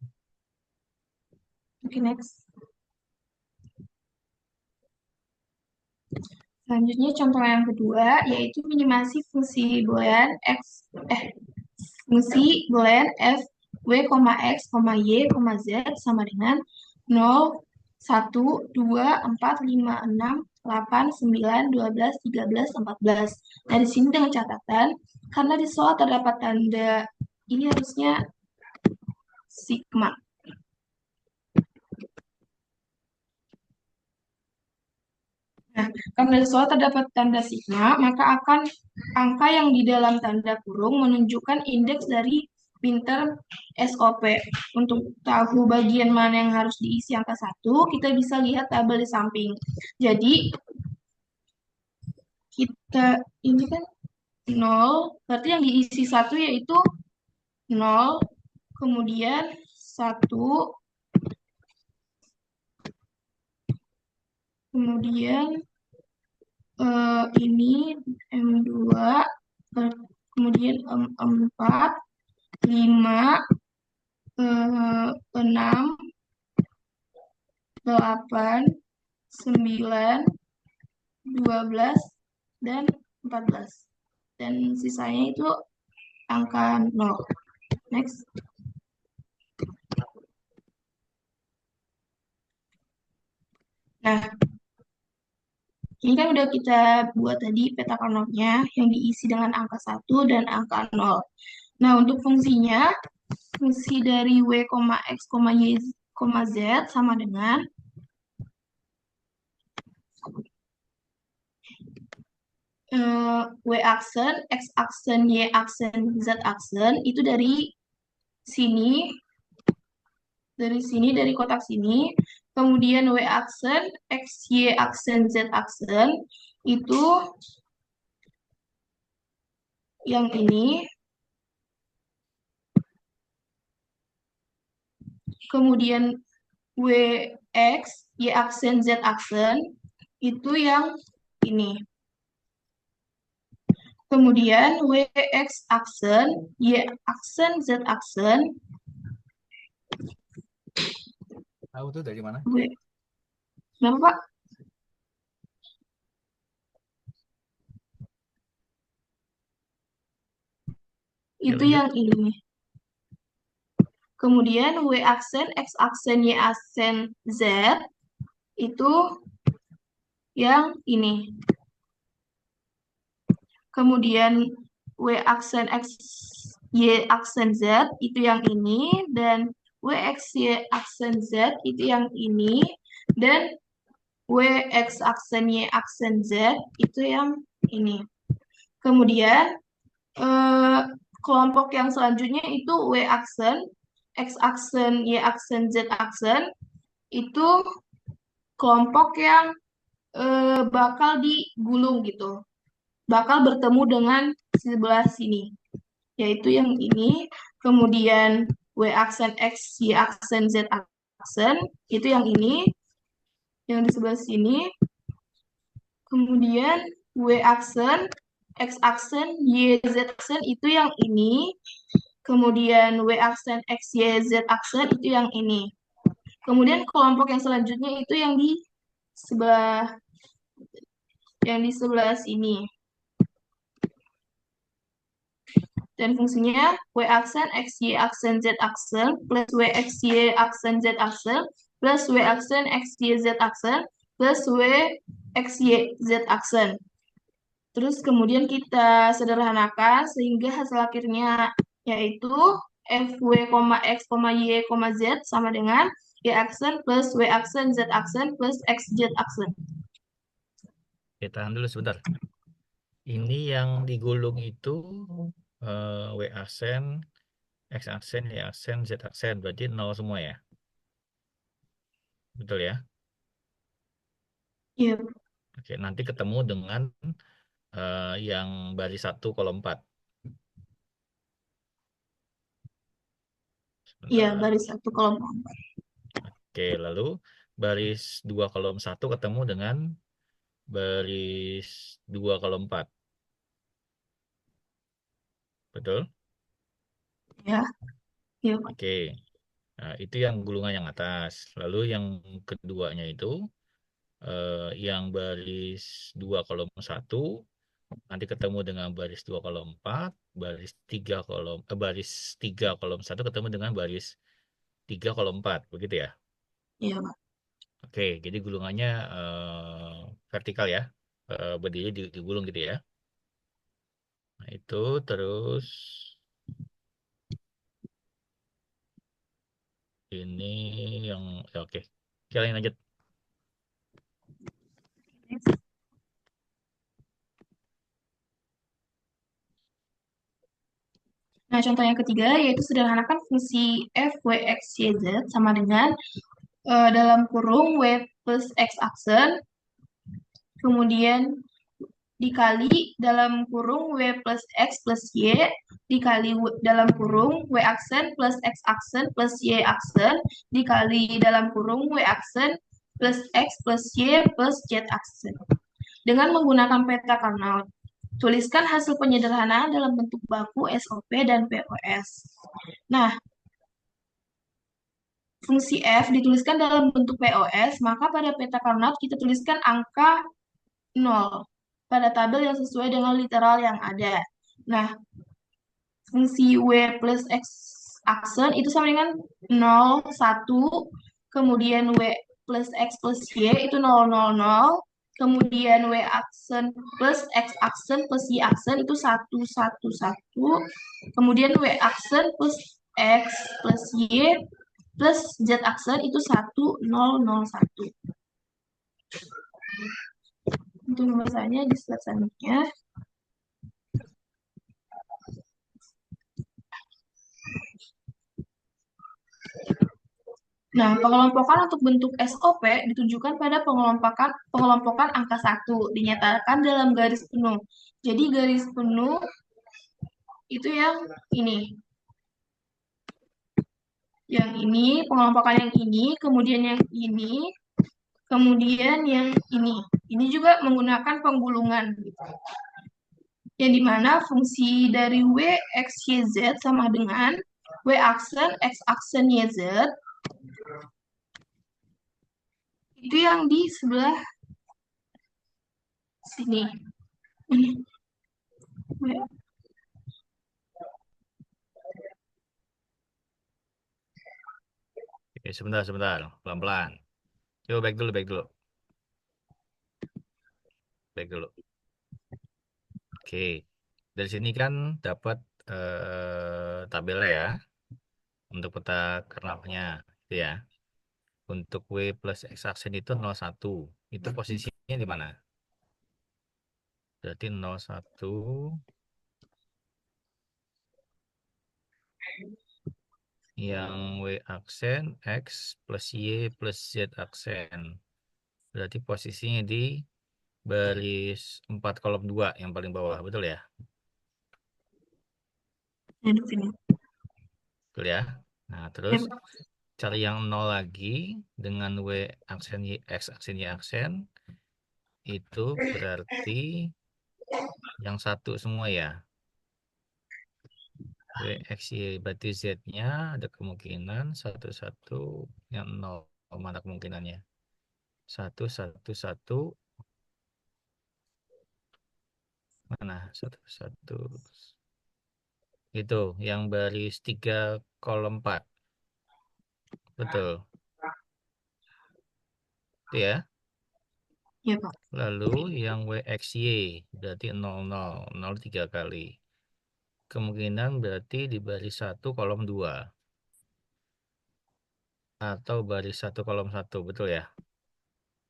Oke, next. Selanjutnya contoh yang kedua yaitu minimasi fungsi boolean fungsi boolean f w, x, y, z sama dengan 0, 1, 2, 4, 5, 6, 8, 9, 12, 13, 14. Nah, di sini dengan catatan karena di soal terdapat tanda ini harusnya sigma. Nah, karena soal terdapat tanda sigma, maka akan angka yang di dalam tanda kurung menunjukkan indeks dari pinter SOP. Untuk tahu bagian mana yang harus diisi angka 1, kita bisa lihat tabel di samping. Jadi, kita ini kan 0, berarti yang diisi 1 yaitu 0, kemudian 1, kemudian ini M2, kemudian M4, 5, 6, 8, 9, 12, dan 14. Dan sisanya itu angka 0. Next. Nah, ini kan udah kita buat tadi peta Carnot-nya yang diisi dengan angka 1 dan angka 0. Nah, untuk fungsinya, fungsi dari W, X, Y, Z sama dengan W aksen, X aksen, Y aksen, Z aksen itu sini, dari kotak sini. Kemudian W aksen, X, Y aksen, Z aksen itu yang ini. Kemudian W, X, Y aksen, Z aksen itu yang ini. Kemudian W, X aksen, Y aksen, Z aksen. Tahu tuh dari mana? W, kenapa Pak? Ya, Itu lanjut. yang ini. Kemudian W aksen, X aksen, Y aksen, Z itu yang ini. Kemudian W aksen X, Y aksen Z itu yang ini. Dan W X, Y aksen Z itu yang ini. Dan W X aksen Y aksen Z itu yang ini. Kemudian kelompok yang selanjutnya itu W aksen, X aksen, Y aksen, Z aksen itu kelompok yang bakal digulung gitu, bakal bertemu dengan sebelah sini, yaitu yang ini. Kemudian W aksen X, Y aksen, Z aksen itu yang ini, yang di sebelah sini. Kemudian W aksen, X aksen, Y, Z aksen itu yang ini. Kemudian W aksen, X, Y, Z aksen itu yang ini. Kemudian kelompok yang selanjutnya itu sebelah yang di sebelah sini. Dan fungsinya W aksen, X, Y aksen, Z aksen plus W, X, Y aksen, Z aksen plus W aksen, X, Y, Z aksen plus W, X, Y, Z aksen. Terus kemudian kita sederhanakan sehingga hasil akhirnya yaitu FW, X, Y, Z sama dengan Y aksen plus W aksen, Z aksen plus XZ aksen. Oke, tahan dulu sebentar. Ini yang digulung itu W aksen, X aksen, Y aksen, Z aksen. Berarti 0 semua ya? Betul ya? Iya, Oke, nanti ketemu dengan yang baris 1 kolom 4. iya Sebentar. baris 1 kolom 4. Oke, lalu baris 2 kolom 1 ketemu dengan baris 2 kolom 4. Betul? Ya, iya Pak. Oke. Nah, itu yang gulungan yang atas. Lalu yang keduanya itu yang baris 2 kolom 1 nanti ketemu dengan baris 2 kolom 4, baris 3 kolom 1 ketemu dengan baris 3 kolom 4, begitu ya? Iya Pak. Oke, jadi gulungannya vertikal ya. Berdiri digulung gitu ya. Nah, itu terus ini yang ya, oke. Kalian lanjut. Nah, contoh yang ketiga yaitu sederhanakan fungsi f, w, x, y, z sama dengan dalam kurung w plus x aksen, kemudian dikali dalam kurung w plus x plus y, dikali dalam kurung w aksen plus x aksen plus y aksen, dikali dalam kurung w aksen plus x plus y plus z aksen. Dengan menggunakan peta Carnot, tuliskan hasil penyederhanaan dalam bentuk baku SOP dan POS. Nah, fungsi f dituliskan dalam bentuk POS, maka pada peta Carnot kita tuliskan angka 0 pada tabel yang sesuai dengan literal yang ada. Nah, fungsi W plus X aksen itu sama dengan 0, 1, kemudian W plus X plus Y itu 0, 0, 0, kemudian W aksen plus X aksen plus Y aksen itu 1, 1, 1, kemudian W aksen plus X plus Y plus Z aksen itu 1, 0, 0, 1. Untuk pembahasannya di slide selanjutnya. Nah, pengelompokan untuk bentuk SOP ditunjukkan pada pengelompokan angka 1, dinyatakan dalam garis penuh. Jadi garis penuh itu yang ini. Yang ini, pengelompokan yang ini, kemudian yang ini, kemudian yang ini. Ini juga menggunakan penggulungan. Yang dimana fungsi dari W, X, Y, Z sama dengan W aksen, X aksen, Y, Z. Itu yang di sebelah sini. Ini. Oke, sebentar, pelan-pelan. Coba back dulu. Back dulu. Oke, dari sini kan dapat tabelnya ya, untuk peta kernelnya, gitu ya. Untuk W plus X aksen itu 01. Itu posisinya di mana? Berarti 01 yang W aksen X plus Y plus Z aksen. Berarti posisinya di baris 4 kolom 2 yang paling bawah, betul ya? Di sini. Betul ya? Nah, Ya, terus Pak. cari yang 0 lagi dengan W aksen Y, X aksen Y aksen. Itu berarti yang satu semua ya. W, X, Y. Berarti Z-nya ada kemungkinan satu yang 0. Mana kemungkinannya? 1. Mana? 1. Itu yang baris 3 kolom 4. Betul. Itu ya. Ya, Pak. Lalu yang WXY berarti 0 3 kali. Kemungkinan berarti di baris 1 kolom 2. Atau baris 1 kolom 1. Betul ya?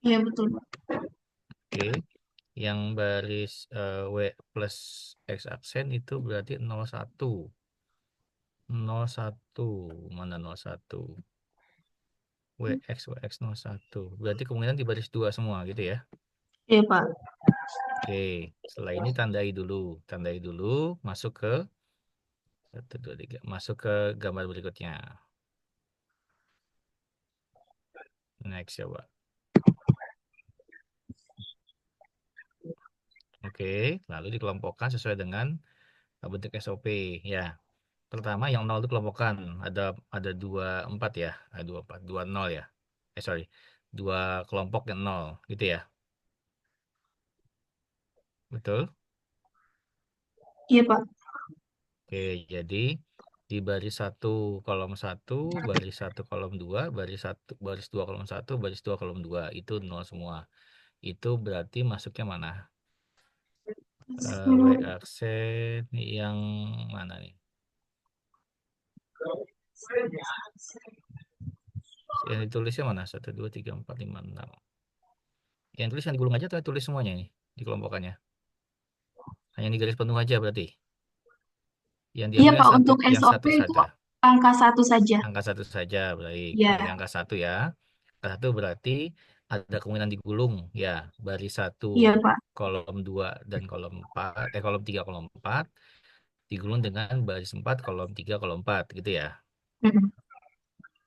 Iya, betul, Pak. Oke. Yang baris W plus X aksen itu berarti 01. 01. Mana 01? WX 01. Berarti kemungkinan di baris 2 semua gitu ya. Iya, Pak. Oke. Setelah ini tandai dulu, masuk ke 1, 2, 3. Masuk ke gambar berikutnya. Next coba. Oke, lalu dikelompokkan sesuai dengan bentuk SOP ya. Pertama yang 0 itu kelompokan ada 24 ya, ada 24, 20 ya. Sorry. Dua kelompok yang 0 gitu ya. Betul? Iya, Pak. Oke, jadi di baris 1 kolom 1, baris 1 kolom 2, baris 2 kolom 1, baris 2 kolom 2 itu 0 semua. Itu berarti masuknya mana? W aksen yang mana nih? Yang ditulisnya mana? 1, 2, 3, 4, 5, 6. Yang tulis yang digulung aja atau tulis semuanya ini dikelompokannya? Hanya di garis penuh aja berarti. Yang Iya diambil Pak, untuk yang SOP satu itu saja. angka 1 saja. Angka satu saja, baik. Berarti Ya, angka satu ya. Angka satu berarti ada kemungkinan digulung ya. Baris satu, iya Pak. kolom 2 dan kolom 4, kolom 3, kolom 4 digulung dengan baris 4, kolom 3, kolom 4 gitu ya. Mm.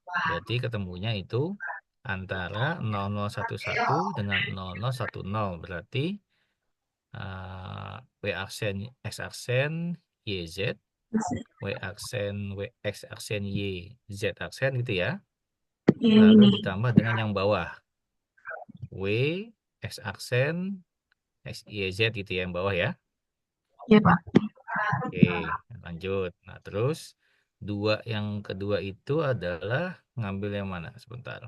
Berarti ketemunya itu antara 0011 dengan 0010. Berarti W aksen X aksen YZ, W aksen X aksen Y, Z aksen gitu ya. Yang Lalu ini. ditambah dengan yang bawah. W, X aksen, X, Y, Z gitu ya yang bawah ya. Iya Pak. Oke, lanjut. Nah, terus yang kedua itu adalah ngambil yang mana? Sebentar.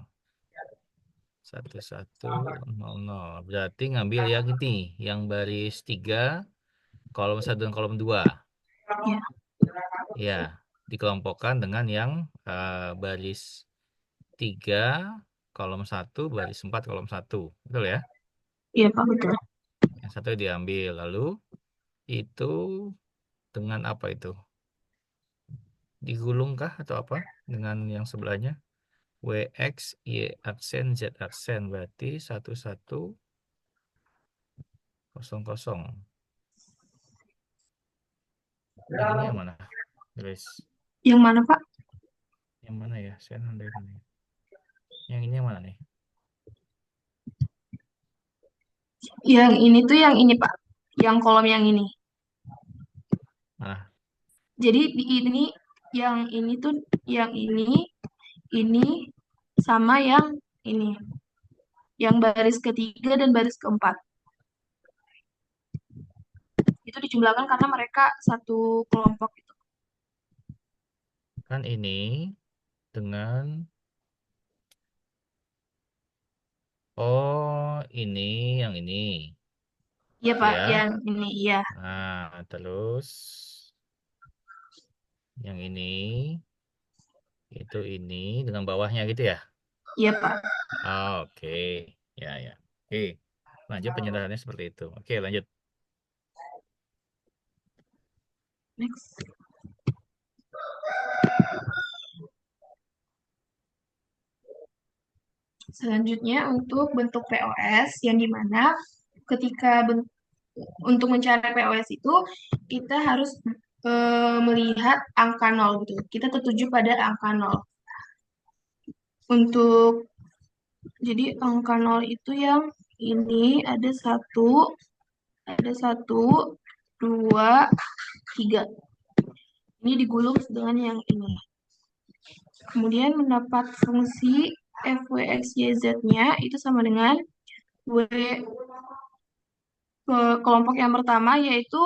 1100. Berarti ngambil yang ini, yang baris 3, kolom 1 dan kolom 2. Iya, Ya, dikelompokkan dengan yang baris 3, kolom 1, baris 4, kolom 1. Betul ya? iya Pak, betul. Yang satu diambil. Lalu itu dengan apa itu? Digulungkah atau apa? Dengan yang sebelahnya? WX, Y aksen, Z aksen. Berarti 1100. Yang ini yang mana? Guys, Yang mana Pak? yang mana ya? Saya nandain ini. Yang ini yang mana nih? Yang ini tuh yang ini Pak. Yang kolom yang ini. Mana? Jadi di ini yang ini tuh yang ini sama yang ini. Yang baris ketiga dan baris keempat. Itu dijumlahkan karena mereka satu kelompok itu. Kan ini dengan ini yang ini. Iya Pak, Ya. yang ini iya. Nah, terus yang ini itu ini dengan bawahnya gitu ya. Iya Pak. Oke. Ya, ya. Oke. Lanjut penyederhanaannya seperti itu. Oke, lanjut. Next. Selanjutnya untuk bentuk POS yang dimana ketika untuk mencari POS itu kita harus melihat angka nol gitu. Kita tertuju pada angka nol. Untuk jadi angka nol itu yang ini ada satu, dua, tiga. Ini digulung dengan yang ini. Kemudian mendapat fungsi FWXYZ-nya itu sama dengan W kelompok yang pertama yaitu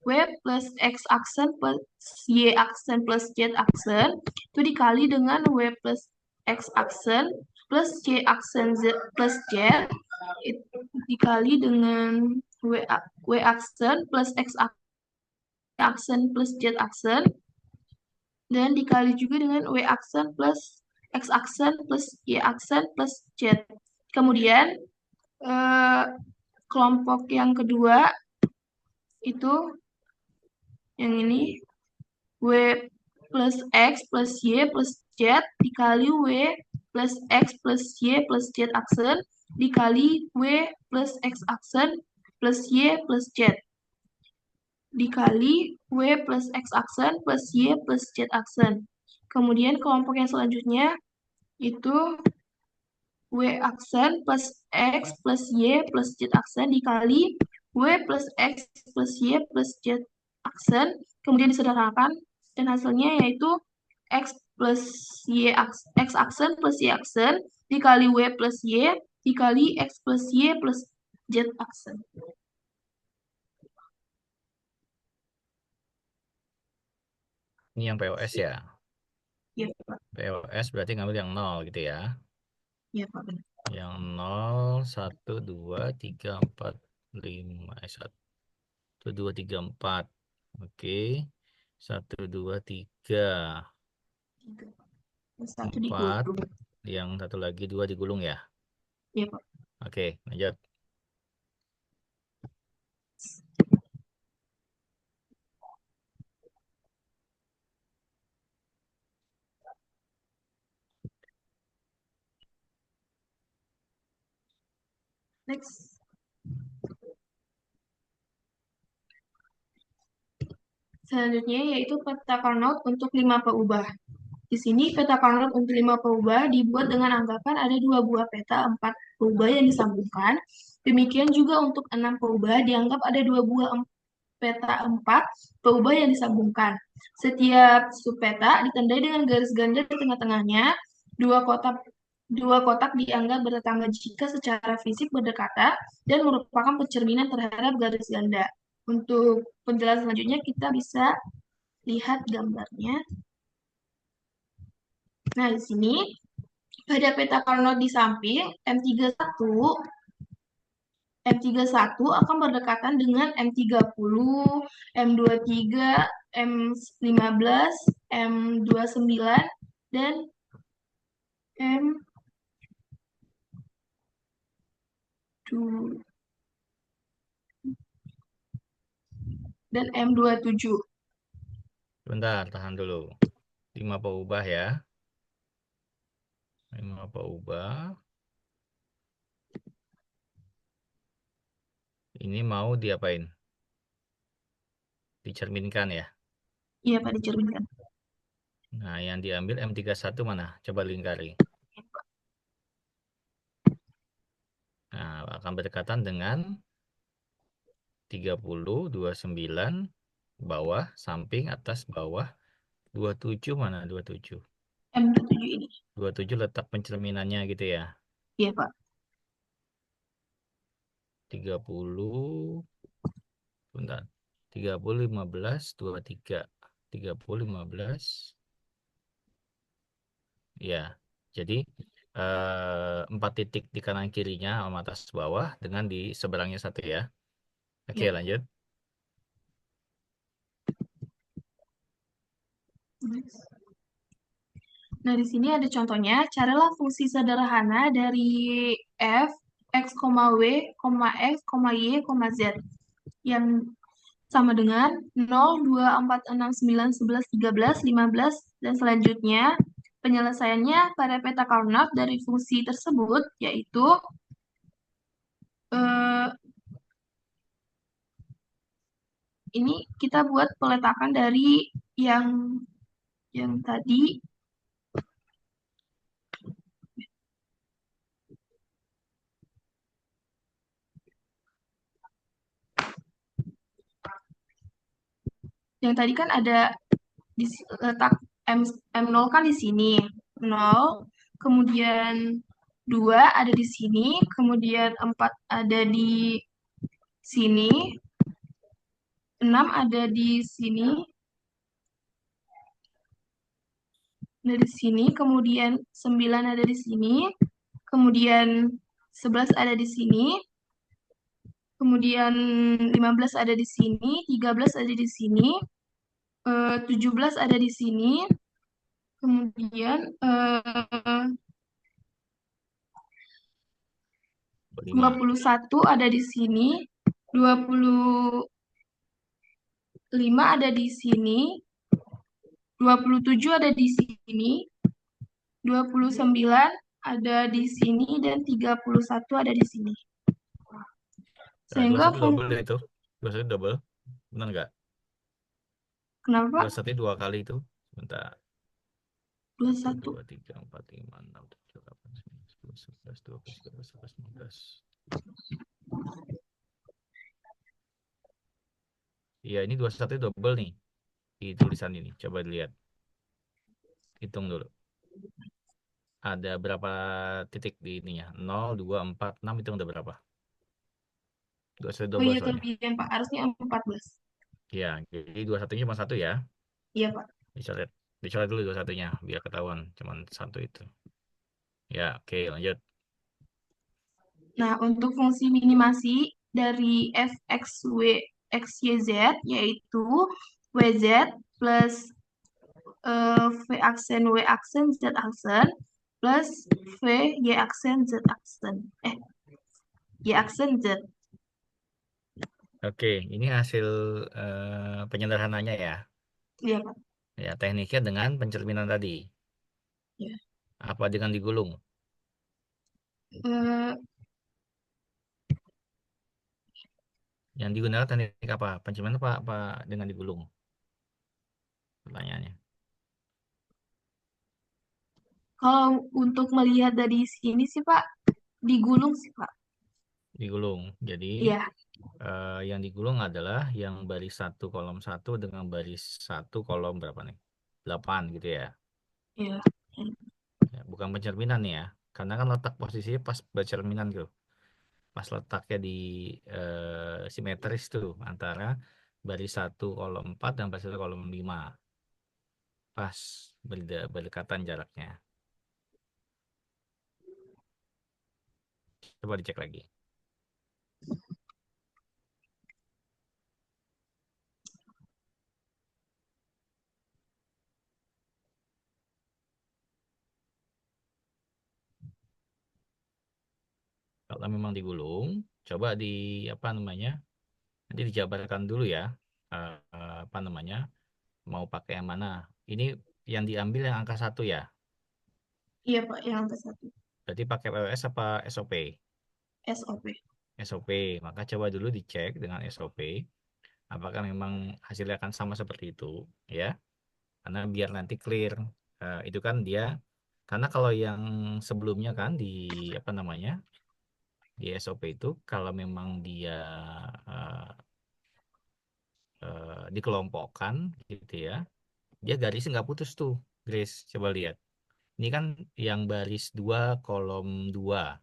W plus X aksen plus Y aksen plus Z aksen itu dikali dengan W plus X aksen plus Y aksen Z plus Z dikali dengan W aksen plus X aksen plus Z aksen dan dikali juga dengan W aksen plus X aksen plus Y aksen plus Z. Kemudian kelompok yang kedua itu yang ini W plus X plus Y plus Z dikali W plus X plus Y plus Z aksen dikali W plus X aksen plus Y plus Z dikali W plus X aksen plus Y plus Z aksen. Kemudian kelompok yang selanjutnya itu W aksen plus X plus Y plus Z aksen dikali W plus X plus Y plus Z aksen. Kemudian disederhanakan dan hasilnya yaitu X plus Y X aksen plus Y aksen dikali W plus Y dikali X plus Y plus Z aksen. Ini yang POS ya. Ya, Pak. POS berarti ngambil yang 0 gitu ya. Ya, Pak, benar. Yang 0, 1, 2, 3, 4, 5. 1, 2, 3, 4. Oke. 1, 2, 3, Satu 4. digulung. Yang satu lagi 2 digulung ya. Ya, Pak. Oke, lanjut. Next. Selanjutnya yaitu peta Carnot untuk 5 peubah. Di sini peta Carnot untuk 5 peubah dibuat dengan anggapan ada 2 buah peta 4 peubah yang disambungkan. Demikian juga untuk 6 peubah dianggap ada 2 buah peta 4 peubah yang disambungkan. Setiap subpeta ditandai dengan garis ganda di tengah-tengahnya. Dua kotak dianggap bertetangga jika secara fisik berdekatan dan merupakan pencerminan terhadap garis ganda. Untuk penjelasan selanjutnya kita bisa lihat gambarnya. Nah, di sini pada peta Carnot di samping M31 akan berdekatan dengan M30, M23, M15, M29, dan M dan M27. Bentar, tahan dulu. 5 peubah ya. 5 peubah. Ini mau diapain? Dicerminkan ya. Iya, Pak, dicerminkan. Nah, yang diambil M31 mana? Coba lingkari. Nah, akan berdekatan dengan 30, 29, bawah, samping, atas, bawah. 27 mana? 27. M27 ini. 27 letak pencerminannya gitu ya. Iya, Pak. 30, bentar. 30, 15, 23. 30, 15. Ya, jadi 4 titik di kanan kirinya sama atas bawah dengan di seberangnya 1 ya. Oke, Iya. lanjut. Nah, di sini ada contohnya. Carilah fungsi sederhana dari f, x, w, x, y, z yang sama dengan 0, 2, 4, 6, 9, 11, 13, 15, dan selanjutnya. Penyelesaiannya pada peta Carnot dari fungsi tersebut yaitu eh, ini kita buat peletakan dari yang tadi. Yang tadi kan ada letak M0 kan di sini. 0, kemudian 2 ada di sini, kemudian 4 ada di sini, 6 ada di sini, dari sini, kemudian 9 ada di sini, kemudian 11 ada di sini, kemudian 15 ada di sini, 13 ada di sini, 17 ada di sini, kemudian 21 ada di sini, 25 ada di sini, 27 ada di sini, 29 ada di sini, dan 31 ada di sini. Nah, Sehingga 21 double itu. 21 double. Benar nggak? Kenapa? 21 2 kali itu. Bentar. 1, 21. 2, 3, 4, 5, 6, 7, 8, 9, 10, 11, 12, 13, 14, 15. Iya, ini 21 double nih. Di tulisan ini. Coba dilihat. Hitung dulu. Ada berapa titik di ininya? 0, 2, 4, 6. Hitung udah berapa? 21 Oh double iya, soalnya. kelebihan Pak. Harusnya 14. Ya, jadi 21-nya cuma 1 ya. Iya, Pak. Dicoret. Dicoret dulu 21-nya. Biar ketahuan. Cuma 1 itu. Ya, oke, lanjut. Nah, untuk fungsi minimasi dari f, x, y, z, yaitu wz plus v aksen, w aksen, z aksen, plus v, y aksen, z aksen. Y aksen, z. Oke, ini hasil penyederhananya ya. Iya, Pak. Ya, tekniknya dengan pencerminan tadi. Ya. Apa dengan digulung? Eh, Yang digunakan teknik apa? Pencerminan apa dengan digulung? Pertanyaannya. Kalau untuk melihat dari sini sih Pak, digulung sih Pak. Digulung. Jadi Iya, yang digulung adalah yang baris 1 kolom 1 dengan baris 1 kolom berapa nih? 8 gitu ya. iya. Ya, bukan pencerminan nih ya. Karena kan letak posisinya pas bercerminan gitu. Pas letaknya di simetris tuh antara baris 1 kolom 4 dan baris 1 kolom 5. Pas berdekatan jaraknya. Coba dicek lagi. Kalau memang digulung, coba di apa namanya? Nanti dijabarkan dulu ya. Apa namanya? Mau pakai yang mana? Ini yang diambil yang angka 1 ya. Iya Pak, yang ke satu. Berarti pakai PWS apa SOP? SOP. SOP. Maka coba dulu dicek dengan SOP. Apakah memang hasilnya akan sama seperti itu, ya? Karena biar nanti clear. Itu kan dia. Karena kalau yang sebelumnya kan di apa namanya? Di SOP itu kalau memang dia eh, dikelompokkan gitu ya, dia garisnya nggak putus tuh, Grace. Coba lihat. Ini kan yang baris 2 kolom 2,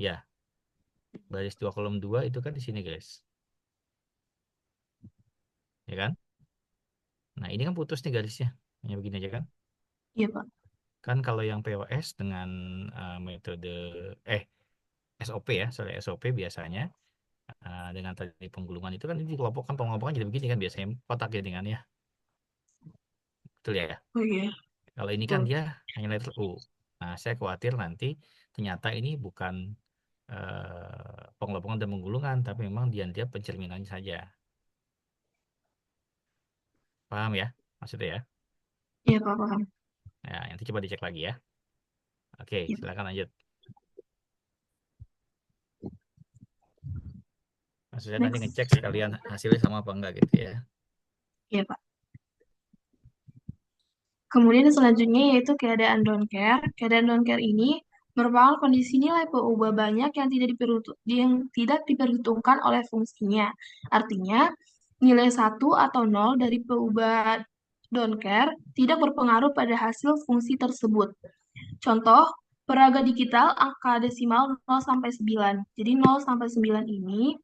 ya. Baris 2 kolom 2 itu kan di sini, Grace. Ya kan? Nah, ini kan putus nih garisnya. Hanya begini aja kan? Iya Pak. Kan kalau yang POS dengan metode eh SOP ya, sorry SOP biasanya dengan tadi penggulungan itu kan ini dikelompokkan pengelompokan jadi begini kan biasanya kotak jadi kan ya. Betul ya? Oh iya, Kalau ini kan betul. dia hanya letter U. Nah, saya khawatir nanti ternyata ini bukan pengelompokan dan penggulungan, tapi memang dia pencerminannya saja. Paham ya? Maksudnya ya? Iya Pak, paham. Nah, nanti coba dicek lagi ya. Oke, Iya Pak. silakan lanjut. Maksudnya nanti Next. ngecek sekalian hasilnya sama apa enggak gitu ya. Iya Pak. Kemudian selanjutnya yaitu keadaan don't care. Keadaan don't care ini merupakan kondisi nilai peubah banyak yang tidak diperhitungkan oleh fungsinya. Artinya, nilai satu atau nol dari peubah don't care tidak berpengaruh pada hasil fungsi tersebut. Contoh, peraga digital angka desimal 0 sampai 9. Jadi 0 sampai 9 ini,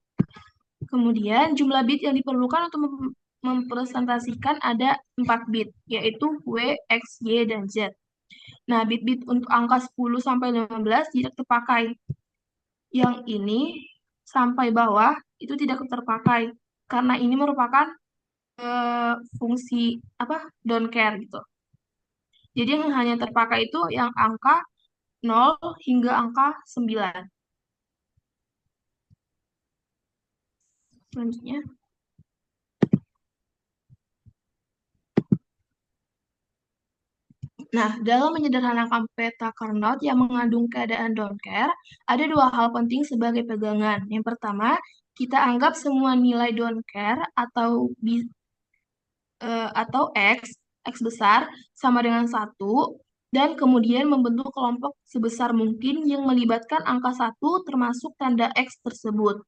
kemudian jumlah bit yang diperlukan untuk mempresentasikan ada 4 bit, yaitu W, X, Y, dan Z. Nah, bit-bit untuk angka 10 sampai 15 tidak terpakai. Yang ini sampai bawah itu tidak terpakai karena ini merupakan fungsi apa? Don't care gitu. Jadi yang hanya terpakai itu yang angka 0 hingga angka 9. Selanjutnya. Nah, dalam menyederhanakan peta Carnot yang mengandung keadaan don't care, ada dua hal penting sebagai pegangan. Yang pertama, kita anggap semua nilai don't care atau X besar sama dengan 1, dan kemudian membentuk kelompok sebesar mungkin yang melibatkan angka 1 termasuk tanda X tersebut.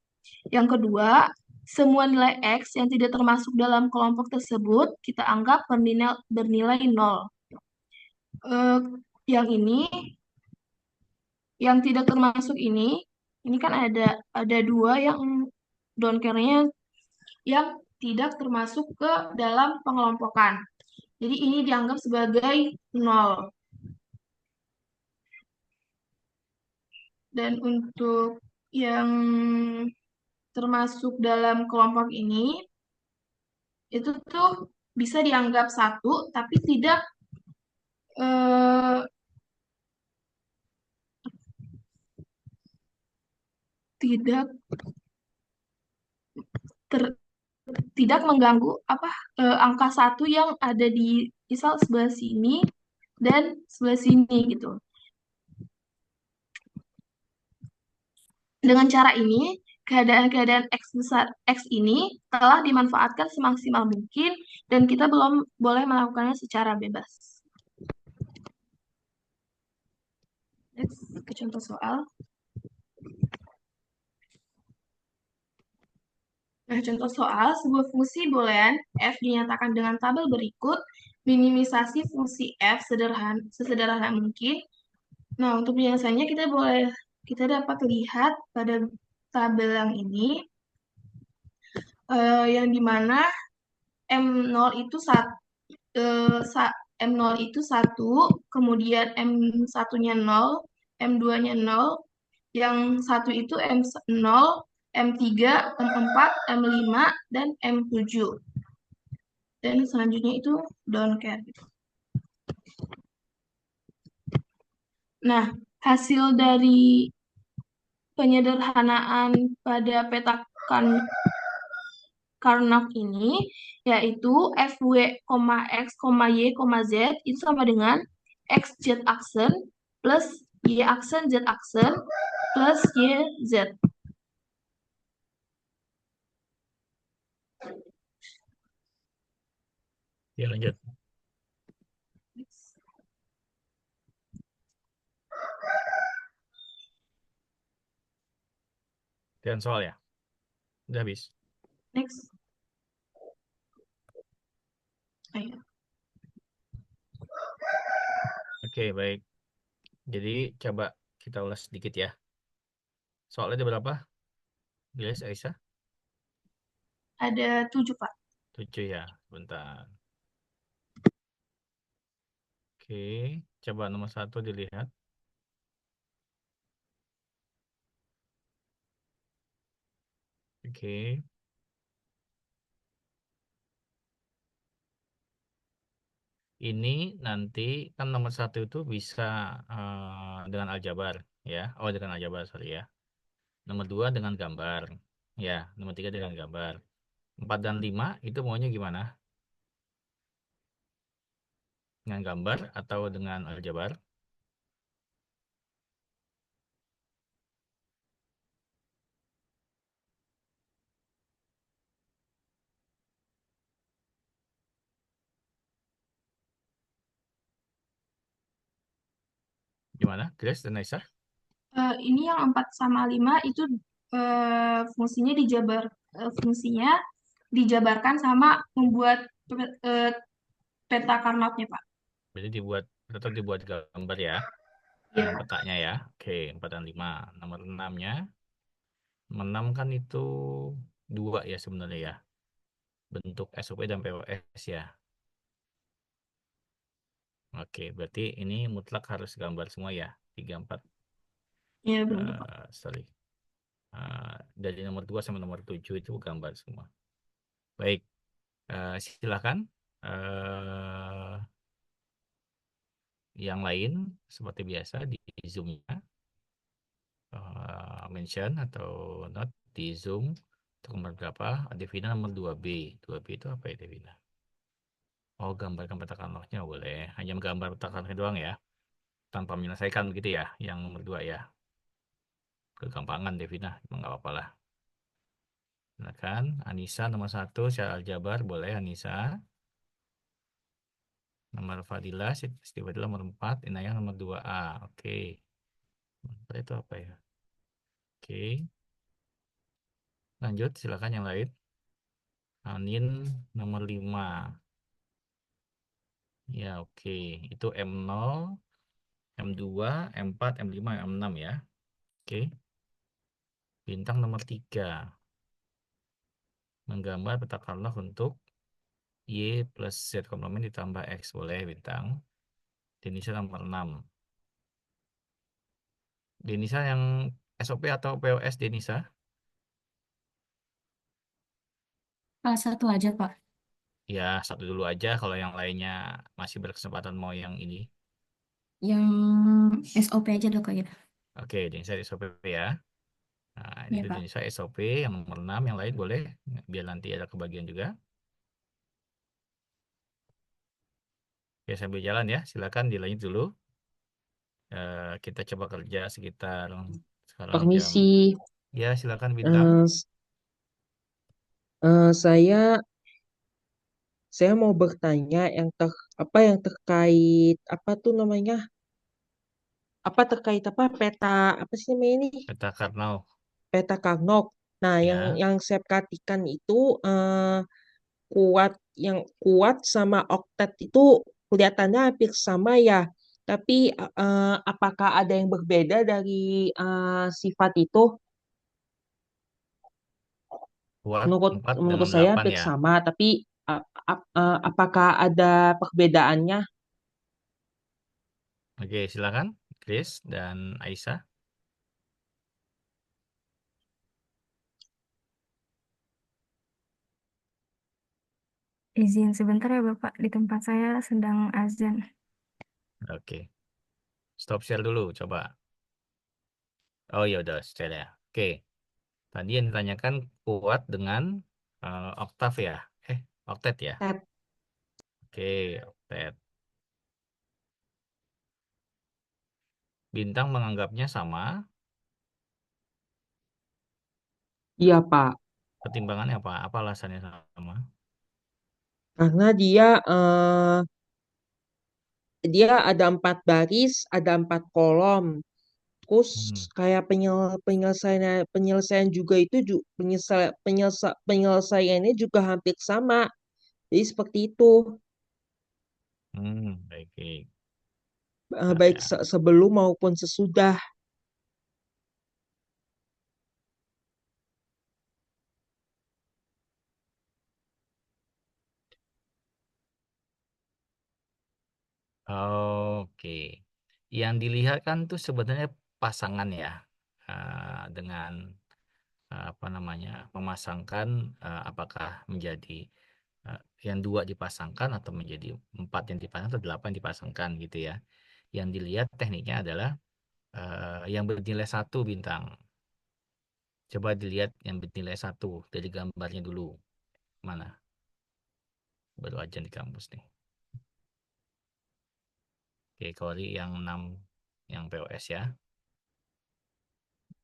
Yang kedua, semua nilai X yang tidak termasuk dalam kelompok tersebut kita anggap bernilai 0. Eh, yang ini, yang tidak termasuk ini kan ada dua yang don't care-nya yang tidak termasuk ke dalam pengelompokan. Jadi ini dianggap sebagai 0. Dan untuk yang termasuk dalam kelompok ini, itu tuh bisa dianggap 1, tapi eh, tidak ter- tidak mengganggu angka 1 yang ada di misal sebelah sini dan sebelah sini gitu. Dengan cara ini keadaan-keadaan X besar X ini telah dimanfaatkan semaksimal mungkin dan kita belum boleh melakukannya secara bebas. Next, ke contoh soal. Nah, contoh soal, sebuah fungsi boolean f dinyatakan dengan tabel berikut, minimisasi fungsi f sesederhana mungkin. Nah, untuk penjelasannya kita dapat lihat pada tabel yang ini, yang dimana M0 itu M0 itu 1, kemudian M1-nya 0, M2-nya 0, yang 1 itu M0, M3, M4, M5, dan M7. Dan selanjutnya itu don't care. Nah, hasil dari penyederhanaan pada peta Karnaugh ini yaitu FW, X, Y, Z itu sama dengan X Z aksen plus Y aksen Z aksen plus Y Z. Ya, lanjut. Dan soal ya. Udah habis. Next. Ayo. Oke, baik. Jadi coba kita ulas sedikit ya. Soalnya ada berapa? Jelas, Aisyah? Ada 7, Pak. 7 ya. Bentar. Oke, coba nomor 1 dilihat. Oke. Ini nanti kan nomor 1 itu bisa dengan aljabar ya. Oh, dengan aljabar, sorry ya. Nomor 2 dengan gambar. Ya, nomor 3 dengan gambar. 4 dan 5 itu maunya gimana? Dengan gambar atau dengan aljabar? Gimana, Grace dan Aisyah? Ini yang 4 sama 5 itu fungsinya fungsinya dijabarkan sama membuat eh, peta Karnaugh-nya, Pak. Berarti tetap dibuat gambar ya. Dengan Iya. petanya ya. Oke, 4 dan 5. Nomor 6-nya. Nomor 6 kan itu 2 ya sebenarnya ya. Bentuk SOP dan POS ya. Oke, berarti ini mutlak harus gambar semua ya. 3, 4. Iya, benar, Pak. Sorry. Dari nomor 2 sampai nomor 7 itu gambar semua. Baik, silakan. Eh, yang lain seperti biasa di Zoom-nya. Mention atau not di Zoom untuk nomor berapa? Devina nomor 2B. 2B itu apa ya, Devina? Oh, gambarkan peta kanvasnya boleh. Hanya menggambar peta kanvasnya doang ya. Tanpa menyelesaikan begitu ya. Yang nomor 2 ya. Kegampangan Devina. Nggak apa-apa lah. Silakan. Anissa nomor 1. Secara aljabar boleh Anissa. Nomor Fadila. Siti Fadila nomor 4. Inayah nomor 2A. Oke. Itu apa ya? Oke. Lanjut. Silakan yang lain. Anin nomor 5. Ya, oke. Itu M0, M2, M4, M5, M6 ya. Oke. Bintang nomor 3. Menggambar peta Karnaugh untuk Y plus Z komplement ditambah X. Boleh bintang. Denisa nomor 6. Denisa yang SOP atau POS Denisa? Satu aja, Pak. Ya, satu dulu aja. Kalau yang lainnya masih berkesempatan mau yang ini. Yang SOP aja dong, Kak, ya. Oke, Denisa SOP ya. Nah, ini Iya, tuh Pak. Denisa SOP yang nomor 6. Yang lain boleh. Biar nanti ada kebagian juga. Ya, sambil jalan ya. Silakan dilanjut dulu. Kita coba kerja sekitar sekarang jam Permisi. Ya, silakan Bintang. Eh, s- saya mau bertanya apa yang terkait apa tuh namanya? Apa terkait apa peta apa sih namanya ini? Peta Karnaug. Peta Karnok. Nah, yang Ya, yang saya perhatikan itu kuat yang kuat sama oktet itu kelihatannya hampir sama ya. Tapi apakah ada yang berbeda dari sifat itu? kuat Menurut 4 menurut dengan saya 8 hampir ya. sama, tapi apakah ada perbedaannya? Oke, silakan Chris dan Aisyah. Izin sebentar ya Bapak, di tempat saya sedang azan. Oke, stop share dulu coba. Oh ya udah share ya. Oke, tadi yang ditanyakan kuat dengan oktav ya. Oktet ya. Tet, Oke, oktet. Bintang menganggapnya sama. iya Pak, Pertimbangannya apa? Apa alasannya sama? karena dia ada 4 baris, ada 4 kolom. Terus Hmm. kayak penyelesaian juga itu penyelesaiannya juga hampir sama. Jadi seperti itu, Baik, baik. baik Ya. sebelum maupun sesudah. Oke. Yang dilihat kan tuh sebenarnya pasangan ya. Dengan apa namanya? Memasangkan apakah menjadi yang dua dipasangkan atau menjadi 4 yang dipasangkan atau 8 dipasangkan gitu ya. Yang dilihat tekniknya adalah yang bernilai 1 bintang. Coba dilihat yang bernilai 1 dari gambarnya dulu. Mana? Baru aja di kampus nih. Oke, Kori yang 6 yang POS ya.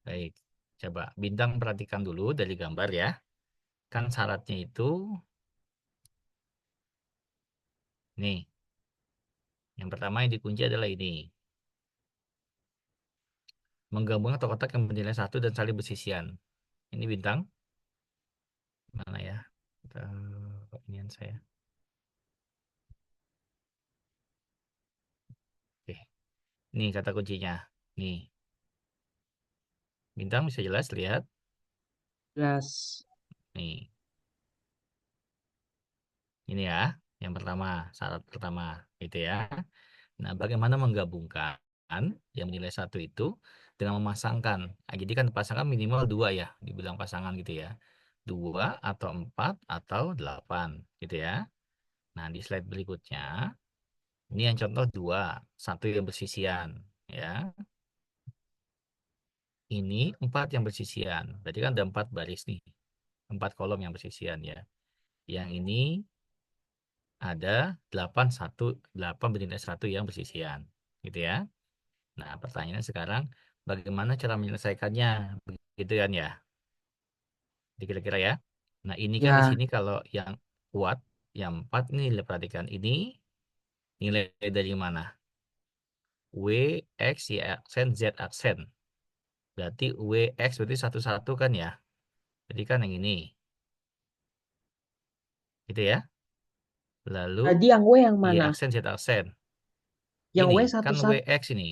Baik. Coba bintang perhatikan dulu dari gambar ya. Kan syaratnya itu nih. Yang pertama yang dikunci adalah ini. Menggabungkan kotak-kotak yang bernilai 1 dan saling bersisian. Ini bintang. Mana ya? Inian saya. Oke. Nih kata kuncinya. Nih. Bintang bisa jelas lihat. Jelas. Nih. Ini ya. Yang pertama. Syarat pertama. Gitu ya. Nah, bagaimana menggabungkan yang menilai 1 itu dengan memasangkan. Nah, jadi kan pasangan minimal 2 ya, dibilang pasangan gitu ya. 2 atau 4 atau 8 gitu ya. Nah, di slide berikutnya, ini yang contoh 2, 1 yang bersisian ya. Ini 4 yang bersisian. Berarti kan ada 4 baris nih. 4 kolom yang bersisian ya. Yang ini ada 8 bernilai 1 yang bersisian gitu ya. Nah, pertanyaannya sekarang, bagaimana cara menyelesaikannya? Begitu kan ya? Jadi kira-kira ya. Nah, ini kan di Ya, sini kalau yang kuat, yang 4 ini perhatikan. Ini nilai dari mana? W, X, Y aksen, Z aksen. Berarti W, X berarti satu-satu kan ya? Jadi kan yang ini. Gitu ya. Lalu tadi yang W yang Y mana? aksen, Z aksen. Yang Ini W kan satu-satu. WX ini.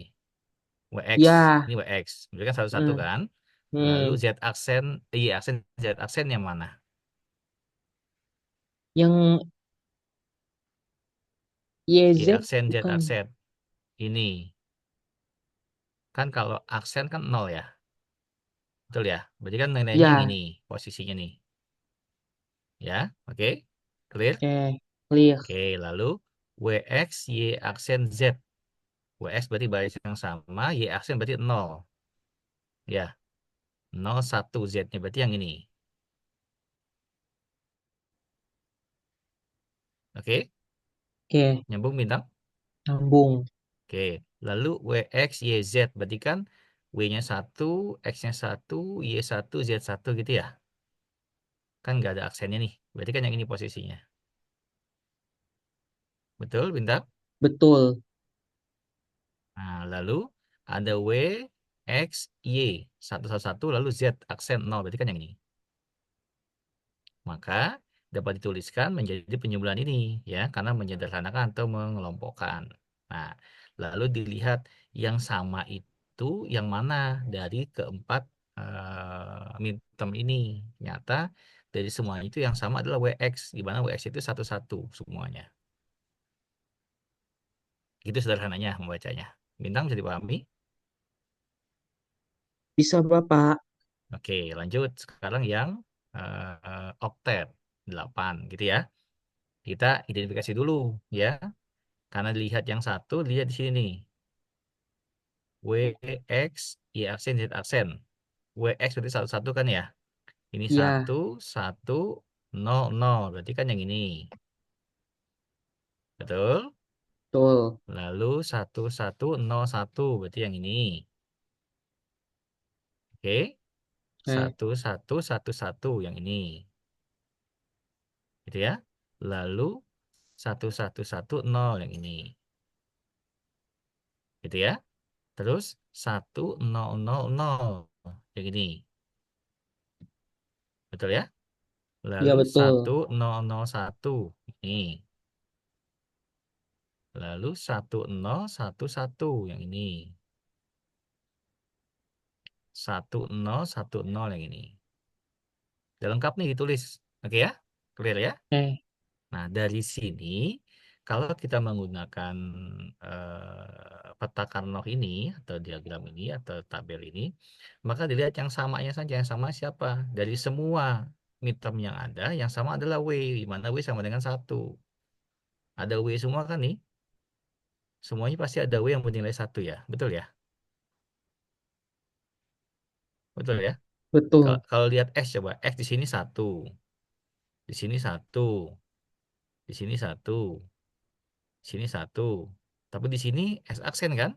WX. Ya, Ini WX. Berarti kan satu-satu hmm, kan? Lalu hmm. Z aksen, Y aksen, Z aksen yang mana? Yang Y YZ aksen, Z bukan. aksen. Ini. Kan kalau aksen kan 0 ya. Betul ya? Berarti kan nilainya yang Ya, ini. Posisinya nih. Ya, oke. Clear? oke, clear. Oke, lalu WX, Y aksen Z. WX berarti baris yang sama. Y aksen berarti 0. Ya, 0, 1. Z-nya berarti yang ini. Oke, Oke, nyambung bintang? nyambung. Oke, lalu WX, Y, Z berarti kan W-nya 1, X-nya 1, Y1, Z1 gitu ya. Kan nggak ada aksennya nih. Berarti kan yang ini posisinya. Betul, Bintang? Betul. Nah, lalu ada W, X, Y. 111, lalu Z, aksen 0. Berarti kan yang ini. Maka dapat dituliskan menjadi penyebelahan ini, ya, karena menyederhanakan atau mengelompokkan. Nah, lalu dilihat yang sama itu yang mana dari keempat midterm ini. Ternyata dari semuanya itu yang sama adalah WX, di mana WX itu satu-satu semuanya. Gitu sederhananya membacanya. Bintang bisa dipahami? Bisa, Bapak. Oke, lanjut. Sekarang yang oktet 8 gitu ya. Kita identifikasi dulu ya. Karena dilihat yang satu, lihat di sini nih. W, X, Y aksen, Z aksen. WX berarti satu-satu kan ya. Ini Iya, 1, 1, 0, 0. Berarti kan yang ini. Betul? betul. Lalu 1, 1, 0, 1. Berarti yang ini. Oke. Oke. 1, 1, 1, 1. Yang ini. Gitu ya. Lalu 1, 1, 1, 0. Yang ini. Gitu ya. Terus 1, 0, 0, 0. Yang ini. Betul ya? Iya, Lalu betul. 1, 0, 0, 1. Ini. Lalu 1, 0, 1, 1. Yang ini. 1, 0, 1, 0. Yang ini. Udah lengkap nih ditulis. Oke ya? Clear ya? Oke. Nah, dari sini, kalau kita menggunakan peta Karnoff ini, atau diagram ini, atau tabel ini, maka dilihat yang samanya saja. Yang sama siapa? Dari semua midterm yang ada, yang sama adalah W, di mana W sama dengan 1. Ada W semua kan nih? Semuanya pasti ada W yang bernilai 1 ya? Betul ya? Betul ya? Betul. Kalau lihat X coba, X di sini 1, di sini 1, di sini 1, di sini 1. Tapi di sini S aksen kan?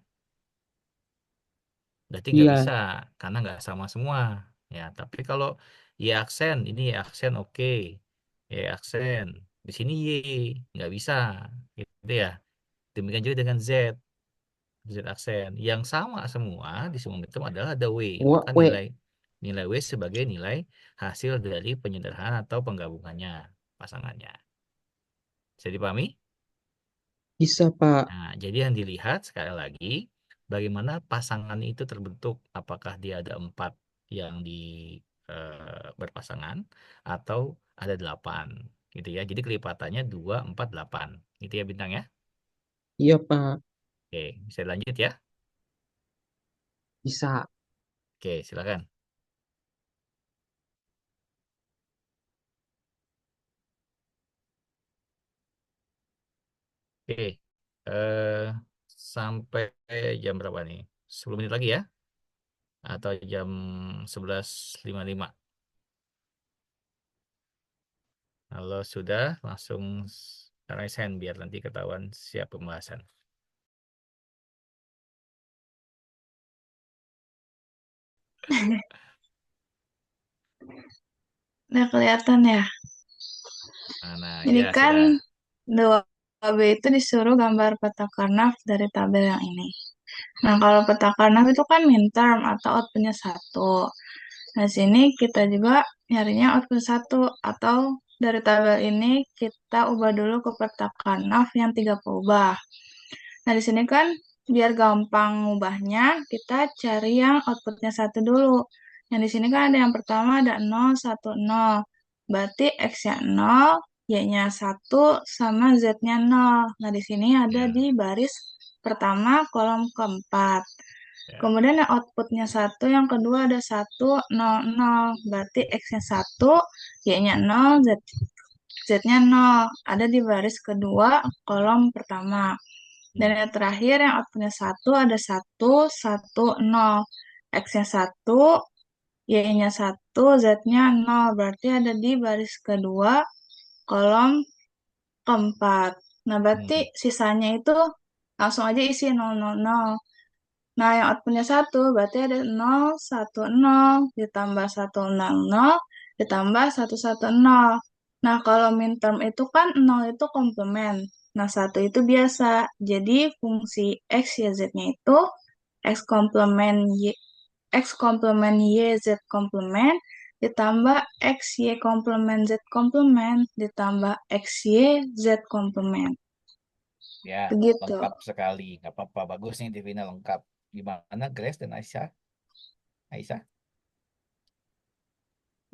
Berarti nggak bisa Iya. karena nggak sama semua. Ya, tapi kalau Y aksen, ini Y aksen oke. Y aksen, di sini Y nggak bisa. Gitu ya. Demikian juga dengan Z, Z aksen. Yang sama semua di semua itu adalah ada W. Maka W. nilai nilai W sebagai nilai hasil dari penyederhanaan atau penggabungannya pasangannya. Bisa dipahami? Bisa, Pak. Nah, jadi yang dilihat sekali lagi, bagaimana pasangan itu terbentuk. Apakah dia ada 4 yang berpasangan atau ada 8, gitu ya. Jadi kelipatannya 2, 4, 8, gitu ya Bintang ya. Iya, Pak. Oke, bisa lanjut ya. Bisa. Oke, silakan. Oke, eh, sampai jam berapa nih? 10 menit lagi ya? Atau jam 11.55? Kalau sudah, langsung raise hand biar nanti ketahuan siap pembahasan. Udah kelihatan ya. Nah, Jadi ya kan sudah. 2B itu disuruh gambar peta Karnav dari tabel yang ini. Nah, kalau peta Karnav itu kan minterm atau outputnya 1. Nah, sini kita juga nyarinya output 1 atau dari tabel ini kita ubah dulu ke peta Karnav yang 3 peubah. Nah, di sini kan biar gampang ngubahnya, kita cari yang outputnya 1 dulu. Yang di sini kan ada yang pertama ada 0, 1, 0. Berarti X-nya 0, Y-nya 1, sama Z-nya 0. Nah, di sini ada Ya, di baris pertama kolom keempat. ya. Kemudian yang outputnya 1, yang kedua ada 1, 0, 0. Berarti X-nya 1, Y-nya 0, Z-nya 0. Ada di baris kedua kolom pertama. Dan Hmm. yang terakhir yang outputnya 1 ada 1, 1, 0. X-nya 1, Y-nya 1, Z-nya 0. Berarti ada di baris kedua kolom keempat. Nah, berarti Hmm. sisanya itu langsung aja isi 0, 0, 0. Nah, yang outputnya 1 berarti ada 0, 1, 0, ditambah 1, 0, 0, ditambah 1, 1, 0. Nah, kalau minterm itu kan 0 itu komplement. Nah, 1 itu biasa. Jadi, fungsi X, Y, Z-nya itu X komplement Y, X komplement Y, Z komplement, ditambah X, Y komplement, Z komplement, ditambah X, Y, Z komplement. Ya, Begitu. lengkap sekali. Nggak apa-apa. Bagus nih Divina lengkap. Gimana Grace dan Aisyah? Aisyah?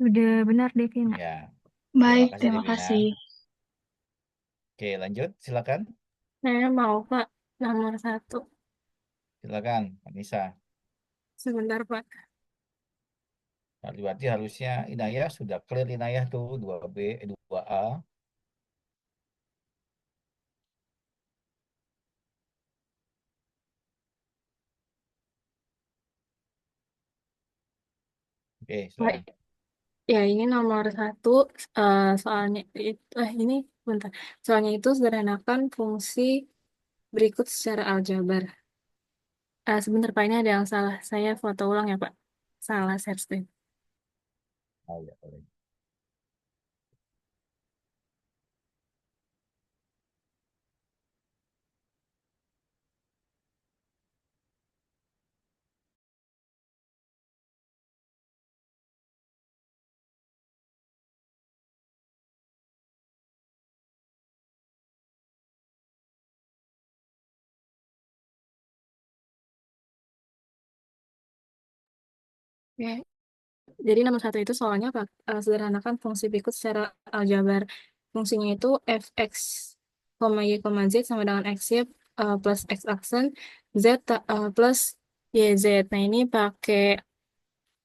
Udah benar, Devina. Ya, terima Baik, kasih terima Devina. kasih. Oke, lanjut. Silakan. Saya mau, Pak, nomor 1. Silakan, Anissa. Sebentar, Pak. Nah, berarti harusnya Inayah sudah clear Inayah tuh 2B, 2A. Oke, Pak, silakan. ya ini nomor 1. Soalnya itu, ini bentar. Soalnya itu sederhanakan fungsi berikut secara aljabar. Sebentar, Pak, ini ada yang salah. Saya foto ulang ya, Pak. Salah share screen. Oh, ya, boleh. Ya, jadi nomor 1 itu soalnya Pak, sederhanakan fungsi berikut secara aljabar. Fungsinya itu fx, y, z sama dengan xy plus x aksen z plus yz. Nah, ini pakai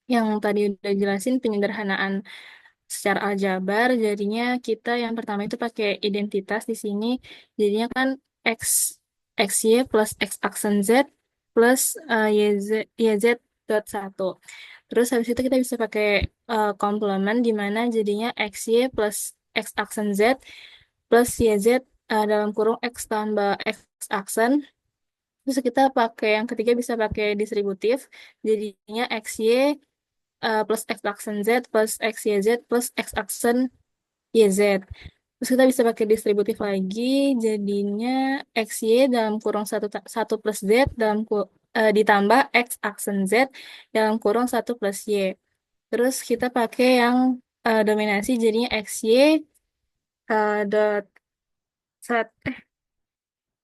yang tadi udah jelasin penyederhanaan secara aljabar. Jadinya kita yang pertama itu pakai identitas di sini. Jadinya kan x xy plus x aksen z plus yz dot 1. Terus habis itu kita bisa pakai komplement di mana jadinya xy plus x aksen z plus yz dalam kurung x tambah x aksen. Terus kita pakai yang ketiga bisa pakai distributif. Jadinya xy plus x aksen z plus x yz plus x aksen yz. Terus kita bisa pakai distributif lagi, jadinya xy dalam kurung satu plus z ditambah x aksen z dalam kurung satu plus y. Terus kita pakai yang dominasi, jadinya xy dot sat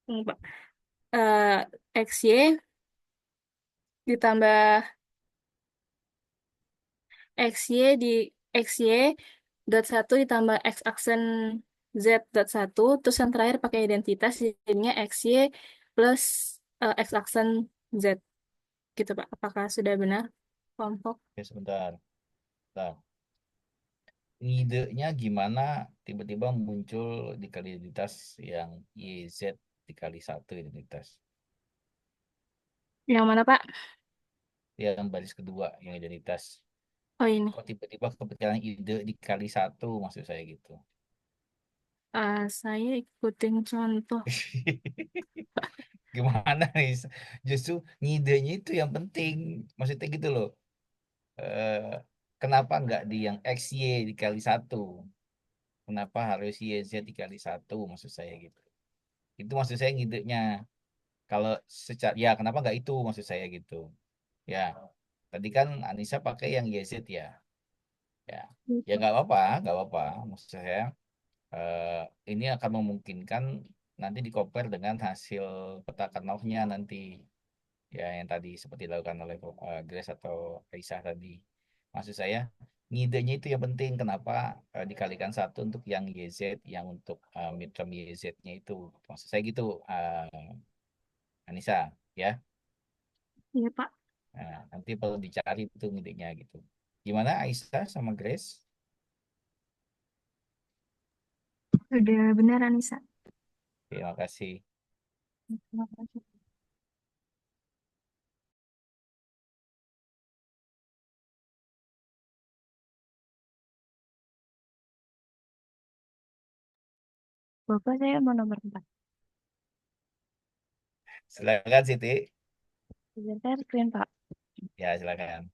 lupa. Xy ditambah xy di xy dot 1 ditambah x aksen z dot 1, terus yang terakhir pakai identitas jadinya xy plus x aksen z gitu Pak. Apakah sudah benar kelompok? Oke, sebentar. Bentar. Idenya gimana tiba-tiba muncul dikali identitas yang YZ dikali 1 identitas. Yang mana Pak? Yang baris kedua, yang identitas. Oh ini. Kok tiba-tiba kepikiran ide dikali 1 maksud saya gitu. Saya ikutin contoh. Gimana nih? Justru ngidenya itu yang penting. Maksudnya gitu loh. Eh, kenapa nggak di yang XY dikali 1? Kenapa harus YZ dikali 1? Maksud saya gitu. Itu maksud saya ngidenya. Kalau secara, ya kenapa nggak itu maksud saya gitu. Ya, tadi kan Anissa pakai yang YZ ya. Ya, ya nggak apa-apa, nggak apa-apa. Maksud saya eh, ini akan memungkinkan nanti di compare dengan hasil peta Karnaugh-nya nanti. Ya yang tadi seperti dilakukan oleh Grace atau Aisyah tadi. Maksud saya ngidenya itu yang penting kenapa dikalikan 1 untuk yang YZ yang untuk midterm YZ-nya itu maksud saya gitu Anissa ya. Iya Pak. Nah, nanti perlu dicari itu ngidenya gitu. Gimana Aisyah sama Grace? Udah benar, Anissa. Terima kasih. Terima kasih. Bapak saya mau nomor 4. Silakan Siti. Share screen, Pak. Ya, silakan.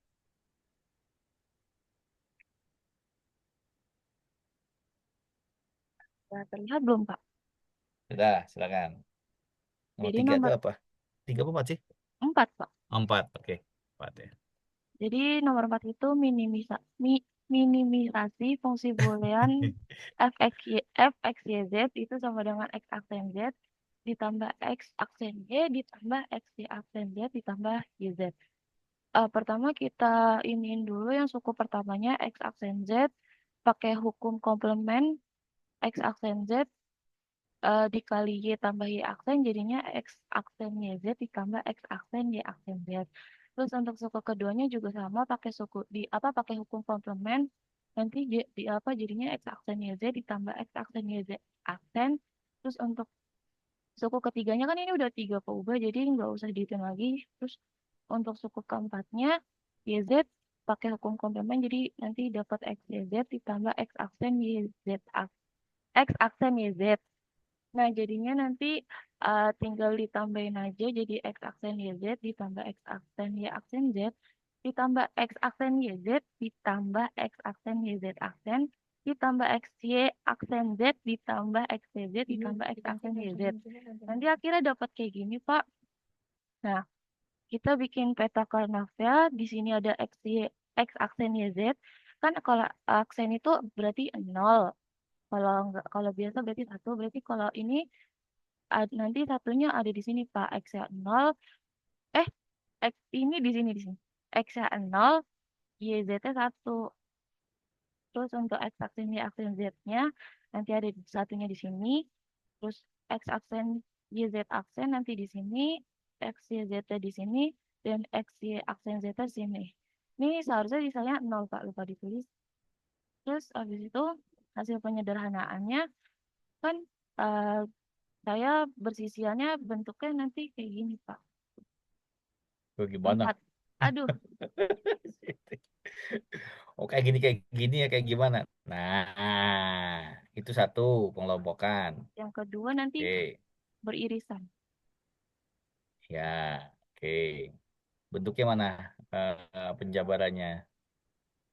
Sudah terlihat belum, Pak? Sudah, silakan. Nomor Jadi 3 itu nomor apa? 3 apa 4 sih? 4, Pak. 4, oke. 4 ya. Jadi nomor 4 itu minimisasi fungsi boolean fx, y, z itu sama dengan x aksen z ditambah x aksen y ditambah x y aksen z ditambah yz. Pertama kita iniin dulu yang suku pertamanya x aksen z pakai hukum komplement x aksen z dikali y tambah y aksen jadinya x aksen yz ditambah x aksen y aksen z. Terus untuk suku keduanya juga sama pakai suku pakai hukum komplement nanti jadinya x aksen yz ditambah x aksen yz aksen. Terus untuk suku ketiganya kan ini udah 3 keubah jadi nggak usah dihitung lagi. Terus untuk suku keempatnya yz pakai hukum komplement jadi nanti dapat x yz ditambah x aksen x aksen yz. Nah, jadinya nanti tinggal ditambahin aja jadi X aksen YZ ditambah X aksen Y aksen Z ditambah X aksen YZ ditambah X aksen YZ aksen ditambah XY aksen Z ditambah XYZ ditambah X aksen YZ. Nanti akhirnya dapat kayak gini, Pak. Nah, kita bikin peta Karnaval. Di sini ada X aksen YZ. Kan kalau aksen itu berarti 0. Kalau enggak, kalau biasa berarti 1. Berarti kalau ini nanti satunya ada di sini Pak X-nya 0 eh X ini di sini X-nya 0 YZ-nya 1 terus untuk X aksen Y aksen Z-nya nanti ada satunya di sini terus X aksen YZ aksen nanti di sini X YZ di sini dan X Y aksen Z di sini ini seharusnya misalnya 0 Pak lupa ditulis terus habis itu hasil penyederhanaannya kan eh, saya bersisiannya bentuknya nanti kayak gini, Pak. Bagaimana? 4. Aduh, Oh, kayak gini ya, kayak gimana? Nah, itu satu pengelompokan. yang kedua nanti Oke, beririsan. ya, oke. Bentuknya mana penjabarannya?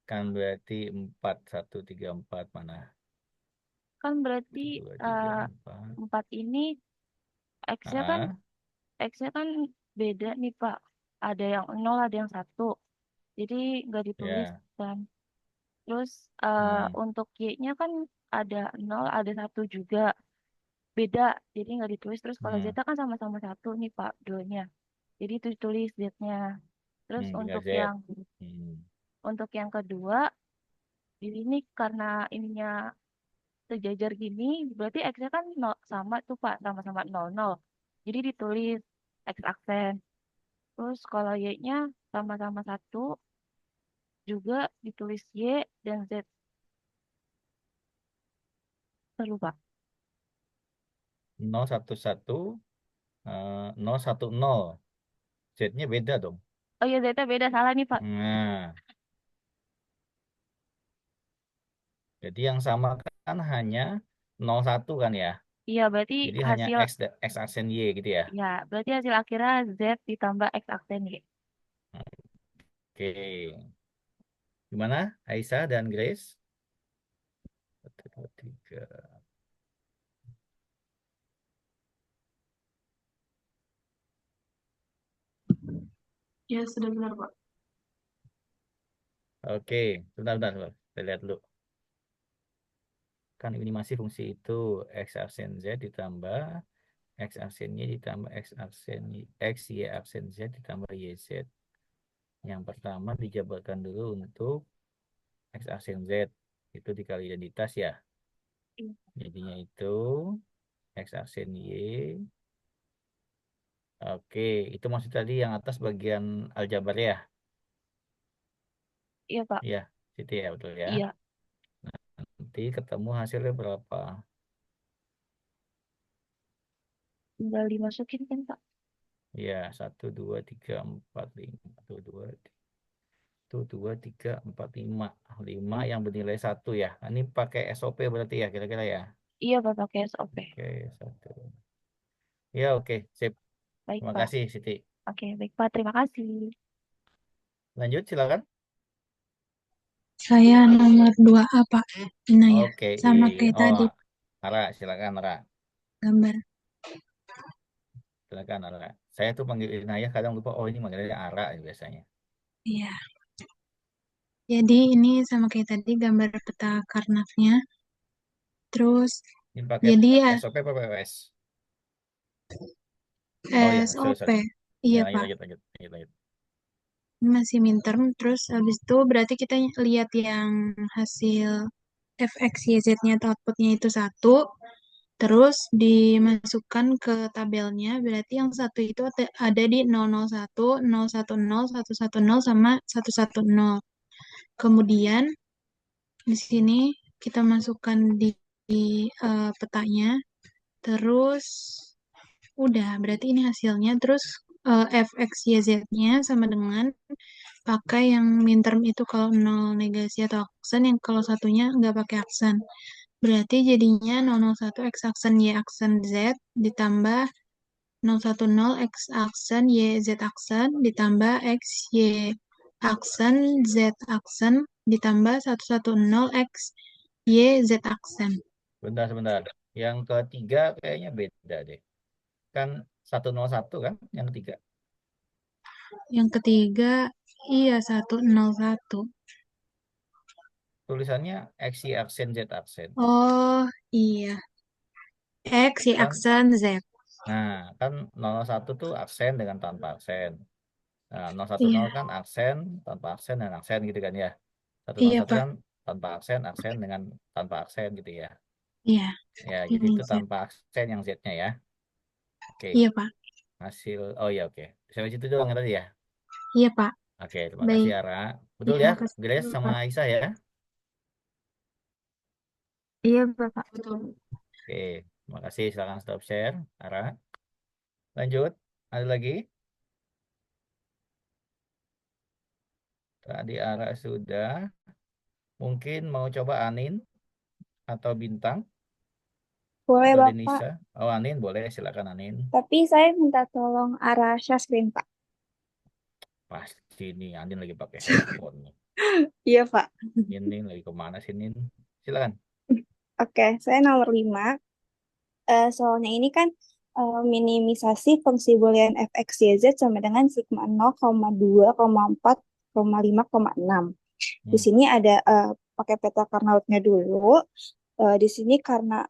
Kan berarti 4, 1, 3, 4 mana? Kan 1, berarti 2, 3, eh, 4. 4 ini X-nya kan Ah, X-nya kan beda nih, Pak. Ada yang 0, ada yang 1. Jadi nggak ditulis ya. kan. Terus Hmm, untuk Y-nya kan ada 0, ada 1 juga. Beda, jadi nggak ditulis. Terus kalau Z hmm, kan sama-sama 1 nih, Pak, dua-nya. Jadi itu ditulis Z-nya. Terus tinggal untuk Z. yang Hmm, kedua di sini karena ininya sejajar gini, berarti X-nya kan sama tuh Pak, sama-sama 00. Jadi ditulis X aksen. Terus kalau Y-nya sama-sama 1, juga ditulis Y dan Z. Terlupa. 0, 1, 1, 0, 1, 0. Z-nya beda dong. Oh iya, Z-nya beda, salah nih Pak. Nah, jadi yang sama kan hanya 01 kan ya. Iya, berarti Jadi hanya hasil, X aksen Y gitu ya. ya, berarti hasil akhirnya Z ditambah X aksen Y. Oke. Gimana Aisyah dan Grace? 1, 2, 3. Ya, sudah benar, Pak. Oke, sebentar. Kita lihat dulu. Kan ini masih fungsi itu X aksen Z ditambah X aksen Y ditambah X aksen X Y aksen Z ditambah YZ. Yang pertama dijabarkan dulu untuk X aksen Z. Itu dikali identitas ya. Iya, Jadinya itu X aksen Y. Oke, itu maksud tadi yang atas bagian aljabar ya. iya Pak. Iya, situ ya betul ya. Iya, Nanti ketemu hasilnya berapa? tinggal dimasukin kan Pak. Ya, 1, 2, 3, 4, 5. 1, 2, 3, 4, 5. 5 Hmm? yang bernilai 1 ya. Ini pakai SOP berarti ya kira-kira ya. Iya Pak, pakai SOP. Oke, 1. Ya, oke. Sip. Baik Terima Pak. kasih, Siti. Oke, baik Pak. Terima kasih. Lanjut, silakan. Saya nomor 2A, Pak. Inaya. Oke, Sama kayak tadi, Ara, silakan Ara. gambar. Silakan Ara. Saya tuh panggil Inayah kadang lupa, oh ini manggilnya Ara biasanya. Iya. Jadi ini sama kayak tadi gambar peta karnavnya. Terus Ini pakai jadi ya SOP apa POS? Oh ya, sorry, SOP. sorry. Iya, Ya, lanjut, Pak. lanjut, lanjut, lanjut, lanjut. Ini masih midterm. Terus habis itu berarti kita lihat yang hasil fx, yz-nya atau outputnya itu satu. Terus dimasukkan ke tabelnya. Berarti yang satu itu ada di 001, 010, 110, sama 110. Kemudian di sini kita masukkan di petanya. Terus udah, berarti ini hasilnya. Terus fx, yz-nya sama dengan pakai yang minterm itu kalau nol negasi atau aksen, yang kalau satunya nggak pakai aksen. Berarti jadinya 001 X aksen Y aksen Z ditambah 010 X aksen Y Z aksen ditambah X Y aksen Z aksen ditambah 110 X Y Z aksen. Sebentar. Yang ketiga kayaknya beda deh. Kan 101 kan yang ketiga. Yang ketiga, iya 101. Tulisannya XY aksen Z aksen. Oh iya, X Y Kan, aksen Z. nah, kan 001 tuh aksen dengan tanpa aksen. Nah, 010 Iya, kan aksen, tanpa aksen, dan aksen gitu kan ya. iya 101 Pak. kan tanpa aksen, aksen dengan tanpa aksen gitu ya. Iya, Ya, jadi ini itu Z. tanpa aksen yang Z-nya ya. Oke, Iya Pak. hasil, oh ya oke. Sampai situ doang ya tadi ya. Iya Pak. Oke, terima kasih Baik. Ara. Betul Iya, ya, makasih Grace sama Pak. Aisyah ya. Iya, Bapak. Betul. Oke, terima kasih. Silakan stop share, Ara. Lanjut, ada lagi? Tadi Ara sudah. Mungkin mau coba Anin atau Bintang Boleh, atau Bapak. Denisa. Oh, Anin boleh, silakan Anin. Tapi saya minta tolong arah share screen, Pak. Pasti nih, Anin lagi pakai handphone nih. Iya, Pak. Ini lagi kemana sih, Nin? Silakan. Oke, saya nomor 5. Soalnya ini kan minimisasi fungsi boolean fx, y, z sama dengan sigma 0,2,4,5,6. Di Hmm. sini ada pakai peta Carnot-nya dulu. Di sini karena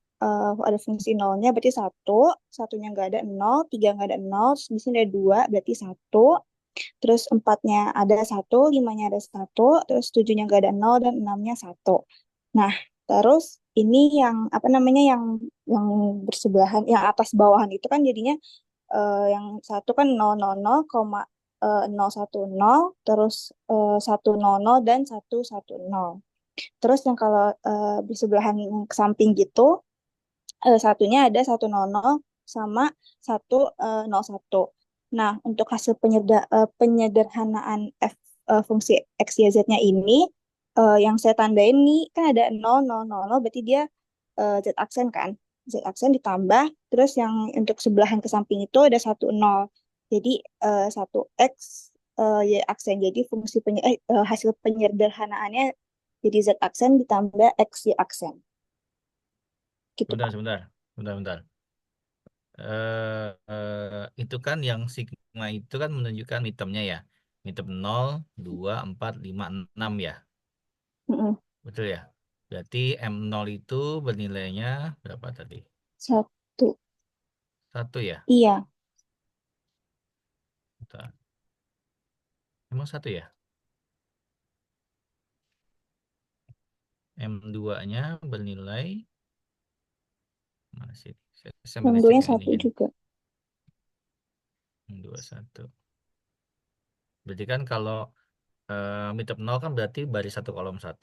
ada fungsi nolnya berarti satu, satunya nggak ada nol, tiga nggak ada nol, terus di sini ada dua berarti satu, terus empatnya ada satu, limanya ada satu, terus tujuhnya nggak ada nol dan enamnya satu. Nah, terus ini yang apa namanya yang bersebelahan, yang atas bawahan itu kan jadinya yang satu kan 0,110, terus 100 dan 110. Terus yang kalau bersebelahan yang ke samping gitu, satunya ada 100 sama 101. Nah, untuk hasil penyederhanaan fungsi X, Y, Z-nya ini, yang saya tandain nih, kan ada 0, 0, 0, 0, berarti dia Z aksen kan. Z aksen ditambah, terus yang untuk sebelahan ke samping itu ada 1, 0. Jadi 1X Y aksen. Jadi hasil penyederhanaannya jadi Z aksen ditambah X Y aksen. Gitu, Pak. Sebentar. Itu kan yang sigma itu kan menunjukkan midtermnya ya. Midterm 0, 2, 4, 5, 6 ya. Mm-mm. Betul ya? Berarti M0 itu bernilainya berapa tadi? Satu. 1 ya? Iya. Bentar. Emang 1 ya? M2-nya bernilai mana sih? Saya Yang bisa cek duanya yang satu ininya. juga. M2 1. Berarti kan kalau midterm 0 kan berarti baris 1 kolom 1.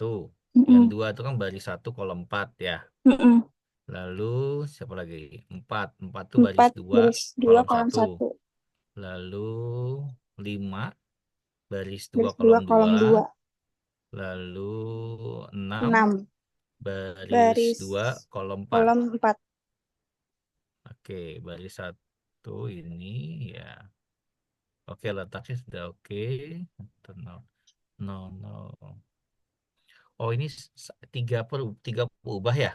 Yang Mm-mm. 2 itu kan baris 1 kolom 4 ya. Mm-mm. Lalu siapa lagi? 4. 4 itu baris 4 2 baris 2 kolom kolom 1. 1. Lalu 5 baris 2 Baris 2 kolom kolom 2. 2. Lalu 6 6 baris baris 2 kolom 4. kolom 4. Oke, baris 1 ini ya. Oke, letaknya sudah oke. Atau nol, nol, nol. Oh, ini tiga berubah ya?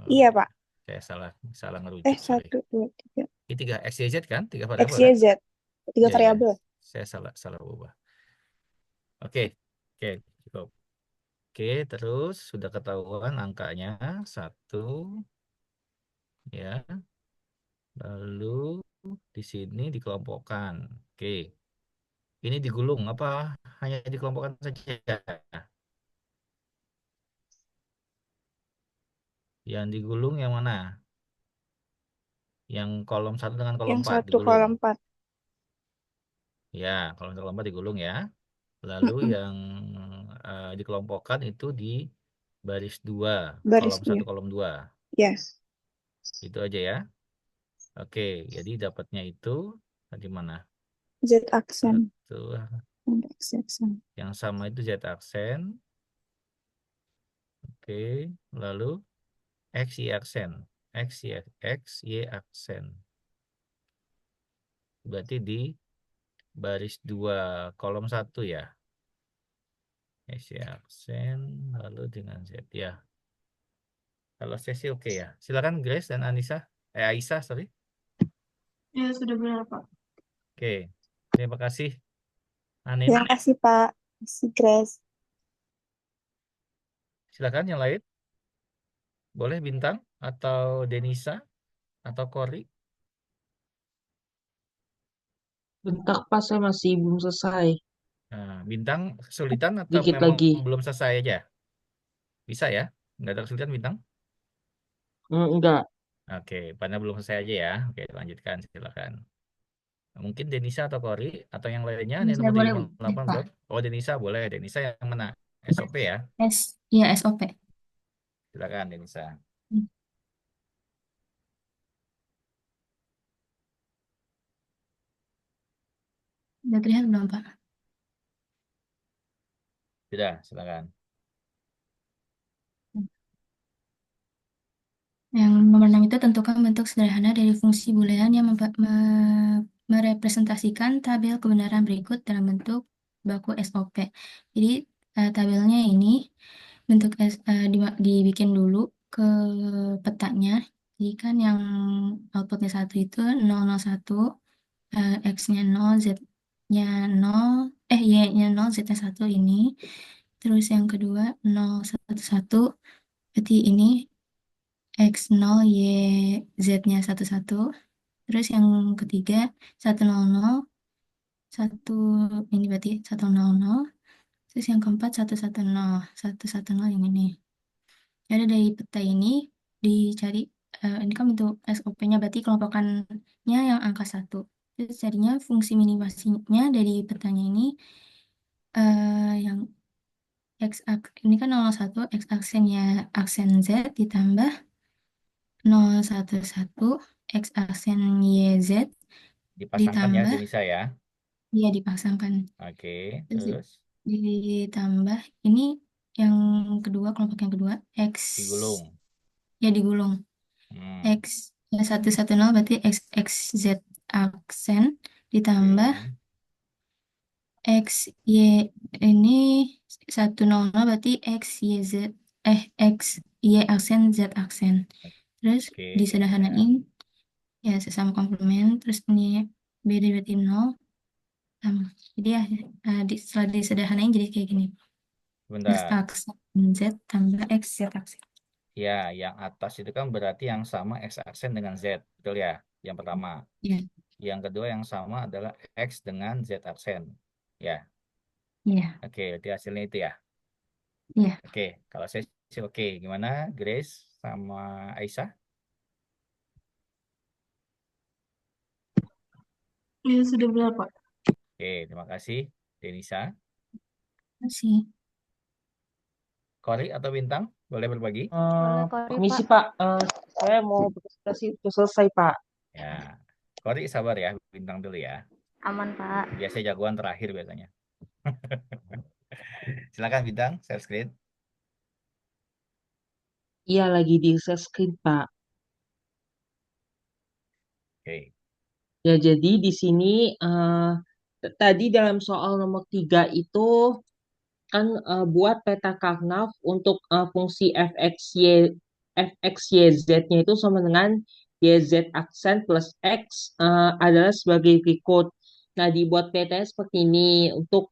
Iya, Eh, Pak. saya salah salah ngerujuk, sorry. 1, 2, 3. Ini 3 X, Y, Z kan? 3 X, variabel Y, kan? Z. 3 Iya, iya. variabel. Saya salah ubah. Oke, oke, cukup. Oke, terus sudah ketahuan angkanya 1, ya. Lalu di sini dikelompokkan. Oke, ini digulung apa hanya dikelompokkan saja? Yang digulung yang mana? Yang kolom 1 dengan kolom Yang 4 1 digulung. kolom 4. Ya, kolom 1 kolom 4 digulung ya. Lalu yang dikelompokkan itu di baris 2, Baris kolom 1 2. kolom 2. Yes. Itu aja ya. Oke, jadi dapatnya itu di mana? Z aksen. Satu, X aksen. yang sama itu Z aksen. Oke, lalu X, Y aksen. X, Y aksen. Berarti di baris 2 kolom 1 ya. X, Y aksen, lalu dengan Z ya. Kalau saya sih oke ya. Silakan Grace dan Aisyah, sorry. Ya, sudah benar, Pak. Oke, terima kasih Anin. Terima kasih, Pak. Terima kasih, Grace. Silakan yang lain. Boleh Bintang atau Denisa atau Kori. Bentar Pak, saya masih belum selesai. Nah, Bintang kesulitan atau Dikit memang lagi. belum selesai aja? Bisa ya? Nggak ada kesulitan Bintang? Enggak. Oke, pada belum selesai aja ya. Oke, lanjutkan silakan. Mungkin Denisa atau Kori atau yang lainnya ini Saya nomor boleh 78 Pak. belum? Oh, Denisa boleh. Denisa yang mana? SOP ya. Iya SOP. Silakan Denisa. Udah terlihat belum Pak? Sudah, silakan. Yang nomor 6 itu tentukan bentuk sederhana dari fungsi boolean yang merepresentasikan tabel kebenaran berikut dalam bentuk baku SOP. Jadi tabelnya ini bentuk dibikin dulu ke petanya. Jadi kan yang outputnya 1 itu 001, X-nya 0, Z-nya 0, Y-nya 0, Z-nya 1 ini. Terus yang kedua 011, berarti ini X0, Y, Z-nya 11. Terus yang ketiga 100, 1 ini berarti 100. Terus yang keempat 110, 110 yang ini. Jadi dari peta ini dicari, ini kan bentuk SOP-nya berarti kelompokannya yang angka 1. Terus carinya fungsi minimasinya dari petanya ini yang ini kan 01, X aksennya aksen Z ditambah 011 X aksen YZ Dipasangkan ya ditambah, Denisa ya. ya dipasangkan. Oke, Terus terus ditambah ini yang kedua, kelompok yang kedua, X, digulung. ya digulung. Hmm, X 110 berarti X, Z aksen ditambah oke. X, Y ini 100 berarti X, Y, Z, X, Y aksen, Z aksen. Terus Oke, ya. disederhanain, ya sesama komplement, terus ini beda berarti 0, sama. Jadi ya setelah disederhanain jadi kayak gini. X Bentar. aksen Z tambah X, Z aksen. Ya, yang atas itu kan berarti yang sama X aksen dengan Z, betul ya? Yang pertama. Ya, Yang kedua yang sama adalah X dengan Z aksen. Ya, ya, oke, berarti hasilnya itu ya. ya. Oke, kalau saya sih oke. Gimana Grace sama Aisyah? Ya, sudah benar, Pak. Oke, terima kasih. Denisa. Masih. Kori atau Bintang? Boleh berbagi? Boleh, Kori, Permisi Pak. Pak, saya mau presentasi itu selesai Pak. Ya, Kori sabar ya, Bintang dulu ya. Aman, Pak. Biasanya jagoan terakhir biasanya. Silakan Bintang, share screen. Iya lagi di share screen Pak. Oke. Ya, jadi di sini tadi dalam soal nomor 3 itu kan buat peta Karnaugh untuk fungsi fx, y, z-nya itu sama dengan yz aksen plus x adalah sebagai berikut. Nah, dibuat petanya seperti ini. Untuk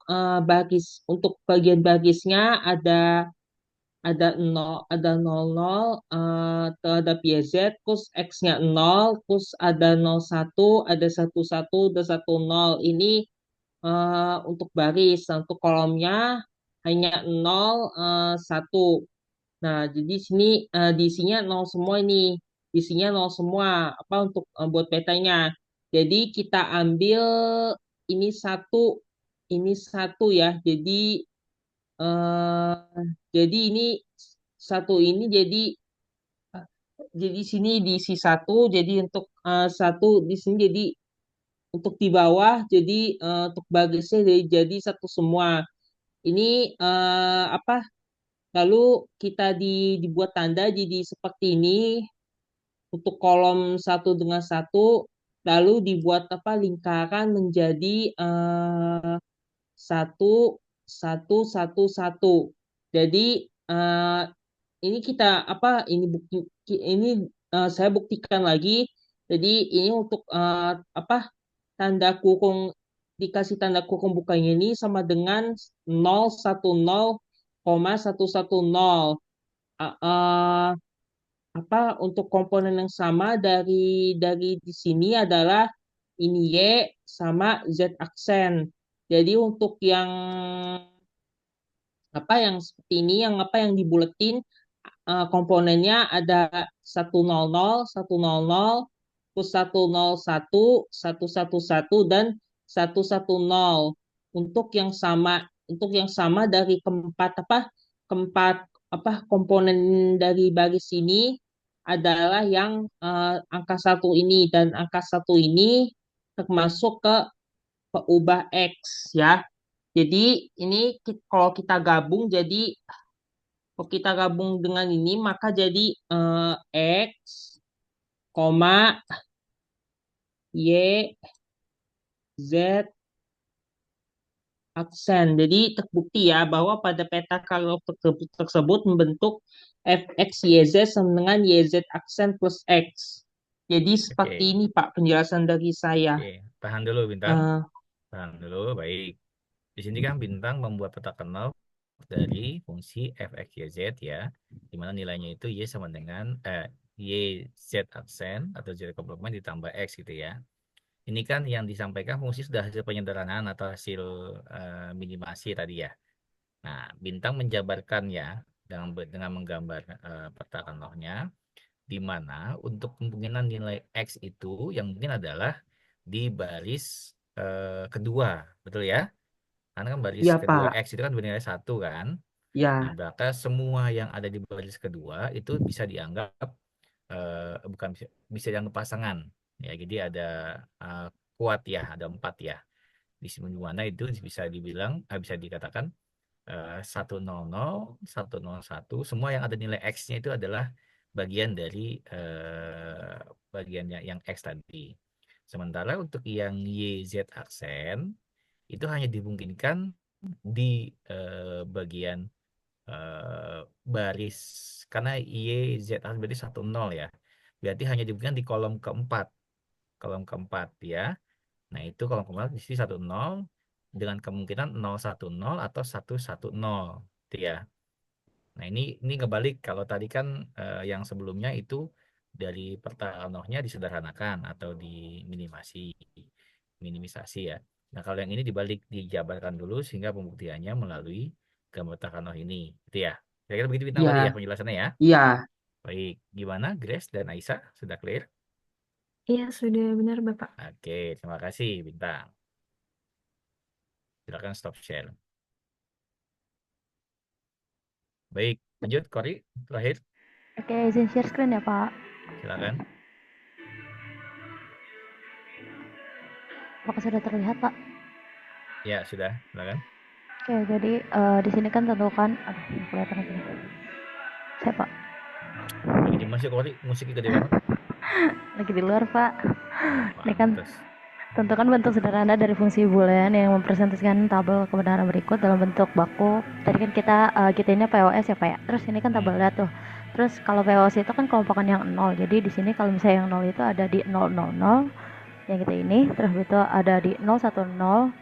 bagian bagisnya ada 00 terhadap YZ, terus X-nya 0, terus ada 01, ada 11, ada 10. Ini untuk baris. Nah, untuk kolomnya hanya 0, 1. Nah, jadi sini diisinya 0 semua ini. Isinya 0 semua. Apa untuk buat petanya. Jadi kita ambil ini satu ya. Eh, jadi ini jadi sini diisi satu, jadi untuk satu di sini, jadi untuk di bawah, jadi untuk bagisnya jadi satu semua. Ini apa? Lalu kita dibuat tanda jadi seperti ini untuk kolom satu dengan satu, lalu dibuat apa? Lingkaran menjadi satu satu satu satu. Jadi eh, ini kita apa? Ini saya buktikan lagi. Jadi ini untuk apa? Tanda kurung dikasih tanda kurung bukanya ini sama dengan 010,110. Eh, eh, apa untuk komponen yang sama dari di sini adalah ini Y sama Z aksen. Jadi untuk yang seperti ini, yang dibuletin komponennya ada 100, 100, terus 101, 111 dan 110. Untuk yang sama dari keempat komponen dari baris ini adalah yang angka satu ini, dan angka satu ini termasuk ke ubah X ya. Jadi ini kalau kita gabung dengan ini maka jadi X, koma, Y, Z, aksen. Jadi terbukti ya bahwa pada peta Karnaugh tersebut membentuk fx, yz sama dengan yz aksen plus x. Jadi seperti Oke, ini Pak penjelasan dari saya. oke. Tahan dulu, Bintang. Eh, Tahan dulu, baik. Di sini kan Bintang membuat peta Karnaugh dari fungsi fx, yz ya, di mana nilainya itu y sama dengan y z aksen atau z komplement ditambah x gitu ya. Ini kan yang disampaikan fungsi sudah hasil penyederhanaan atau hasil minimasi tadi ya. Nah, Bintang menjabarkan ya dengan menggambar peta Karnaugh-nya, di mana untuk kemungkinan nilai X itu yang mungkin adalah di baris kedua, betul ya? Karena kan baris ya kedua Pak, X itu kan bernilai 1 kan. Nah, ya, berarti semua yang ada di baris kedua itu bisa dianggap bukan bisa dianggap pasangan. Ya, jadi ada eh, kuat ya, ada 4 ya. Di mana itu bisa dibilang, bisa dikatakan 100, 101, semua yang ada nilai X-nya itu adalah bagian dari bagiannya yang X tadi. Sementara untuk yang Y, Z aksen, itu hanya dimungkinkan di bagian eh, baris, karena Y, Z aksen berarti 10 ya. Berarti hanya dimungkinkan di kolom keempat ya. Nah, itu kolom keempat isi 10 dengan kemungkinan 010 atau 110 gitu ya. Nah, ini kebalik kalau tadi kan yang sebelumnya itu dari pertanohnya disederhanakan atau minimisasi ya. Nah, kalau yang ini dibalik, dijabarkan dulu sehingga pembuktiannya melalui gambar Takanoh ini, gitu ya. Kira-kira begitu Bintang tadi ya ya, penjelasannya ya. ya. Baik, gimana Grace dan Aisyah? Sudah clear? Iya, sudah benar, Bapak. Oke, terima kasih Bintang. Silakan stop share. Baik, lanjut Kori, terakhir. Oke, izin share screen ya, Pak. Silakan. Apakah sudah terlihat, Pak? Ya, sudah. Silakan. Oke, jadi di sini kan tentukan, aduh, kelihatan lagi nih. Saya, Pak. Lagi di mana sih Kori? Musiknya gede banget. Lagi di luar, Pak. Ini kan Pantes. Tentukan bentuk sederhana dari fungsi boolean yang mempresentasikan tabel kebenaran berikut dalam bentuk baku. Tadi kan kita ini POS ya Pak ya. Terus ini kan tabelnya tuh. Terus kalau POS itu kan kelompokan yang 0. Jadi di sini kalau misalnya yang 0 itu ada di 000 yang kita ini, terus itu ada di 010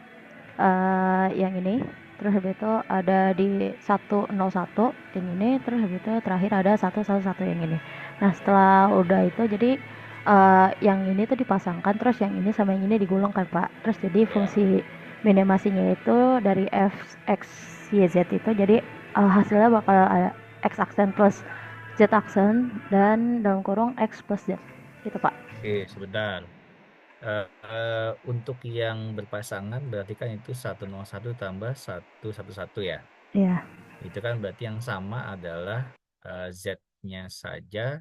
yang ini, terus habis itu ada di 101 yang ini, terus habis itu terakhir ada 111 yang ini. Nah setelah udah itu jadi yang ini tuh dipasangkan, terus yang ini sama yang ini digulung kan Pak, terus jadi fungsi minimasinya itu dari f x y z itu jadi hasilnya bakal ada x aksen plus z aksen dan dalam kurung x plus z gitu Pak. Oke, sebentar. Untuk yang berpasangan berarti kan itu 101 tambah 111 ya. Iya. Itu kan berarti yang sama adalah Z-nya saja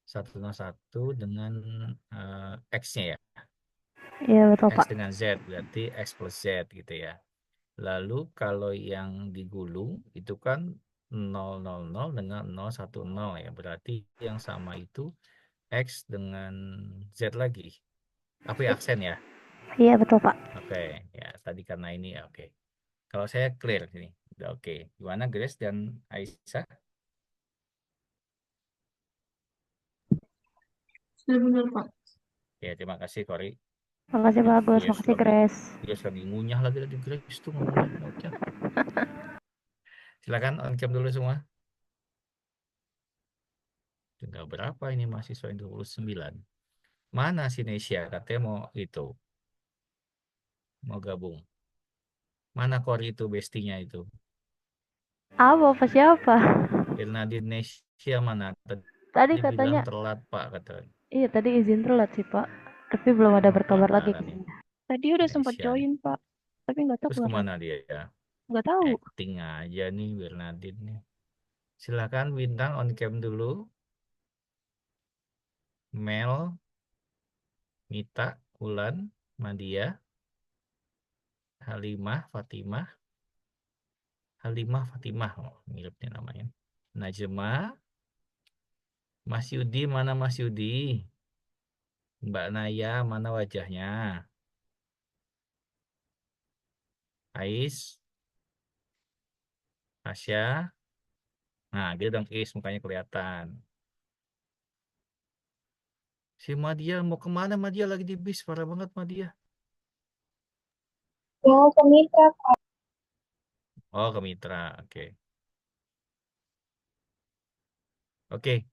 101 dengan X-nya ya. Iya betul X Pak. dengan Z berarti X plus Z gitu ya. Lalu kalau yang digulung itu kan 000 dengan 010 ya. Berarti yang sama itu X dengan Z lagi. Tapi aksen ya. Iya betul Pak. Oke, ya tadi karena ini ya oke. Kalau saya clear sini, udah oke. Gimana Grace dan Aisyah? Sudah benar, Pak. Ya terima kasih Kori. Makasih bagus, Grace makasih lagi, Grace. Grace lagi ngunyah lagi tadi Grace tuh ngomongnya. Oke. Silakan on cam dulu semua. Tinggal berapa ini mahasiswa yang 29? Mana si Nesya? Katanya mau itu, mau gabung. Mana Kori itu bestinya itu? Apa siapa? Bernadine Nesya mana? Tadi Tadi katanya, bilang telat Pak katanya. iya tadi izin telat sih Pak. Tapi belum ada berkabar lagi Pelataran ke ini. saya. Tadi udah sempat Nesya nih. join, Pak. Tapi nggak tahu Terus kemana. kemana dia ya? Nggak tahu. Acting aja nih Bernadine nih. Silakan bintang on cam dulu. Mel, Mita, Ulan, Madia, Halimah, Fatimah, oh, miripnya namanya. Najma, Mas Yudi, mana Mas Yudi? Mbak Naya, mana wajahnya? Ais, Asya, nah dia dong Is, mukanya kelihatan. Si Madia mau kemana Madia lagi di bis, parah banget Madia. Mau ke Mitra. Oh ke Mitra, oke. Oke,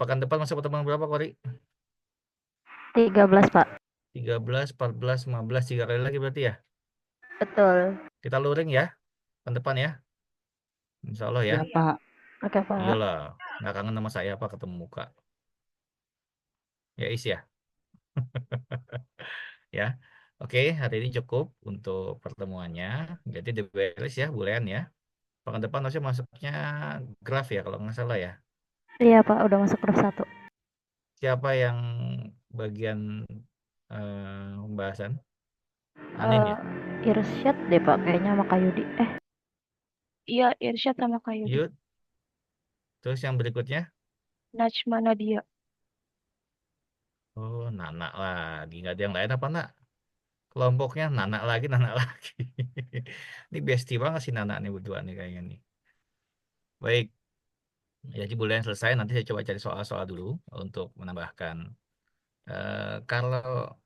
pekan depan masuk pertemuan berapa Kori? 13 Pak. 13, 14, 15, 3 kali lagi berarti ya? Betul. Kita luring ya, pekan depan ya. Insya Allah ya. Ya, Pak. Oke Pak. Iyalah, nggak kangen sama saya apa ketemu muka. Ya Is ya. Ya. Oke, hari ini cukup untuk pertemuannya. Jadi beres ya, bulan ya. Pekan depan harusnya masuknya graf ya kalau nggak salah ya. Iya Pak, udah masuk grup 1. Siapa yang bagian pembahasan? Anin ya? Irsyad deh Pak, kayaknya sama Kayudi. Iya, Irsyad sama Kayudi. Yud. Terus yang berikutnya? Najma Nadia. Oh, Nana lagi. Nggak ada yang lain apa nak? Kelompoknya Nana lagi, Nana lagi. Ini bestie banget sih Nana nih berdua nih kayaknya nih. Baik. Jadi bulan selesai, nanti saya coba cari soal-soal dulu untuk menambahkan. Kalau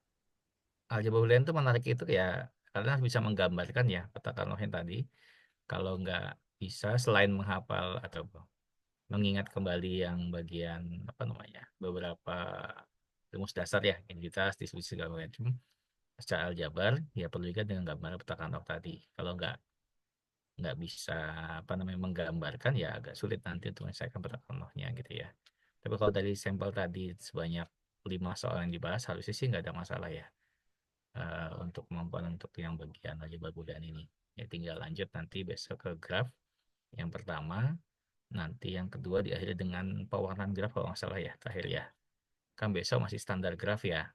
aljabar boolean itu menarik itu ya, kalian harus bisa menggambarkan ya peta Carnot tadi. Kalau nggak bisa, selain menghafal atau mengingat kembali yang bagian apa namanya beberapa rumus dasar ya, identitas, distribusi segala macam secara aljabar, ya perlu juga dengan gambar peta Carnot tadi. Kalau nggak bisa apa namanya menggambarkan ya agak sulit nanti untuk menyelesaikan peta Carnotnya gitu ya. Tapi kalau dari sampel tadi sebanyak 5 soal yang dibahas harusnya sih nggak ada masalah ya untuk kemampuan untuk yang bagian aljabar boolean ini. Ya tinggal lanjut nanti besok ke graf yang pertama, nanti yang kedua diakhiri dengan pewarnaan graf kalau nggak salah ya terakhir ya. Kan besok masih standar graf ya.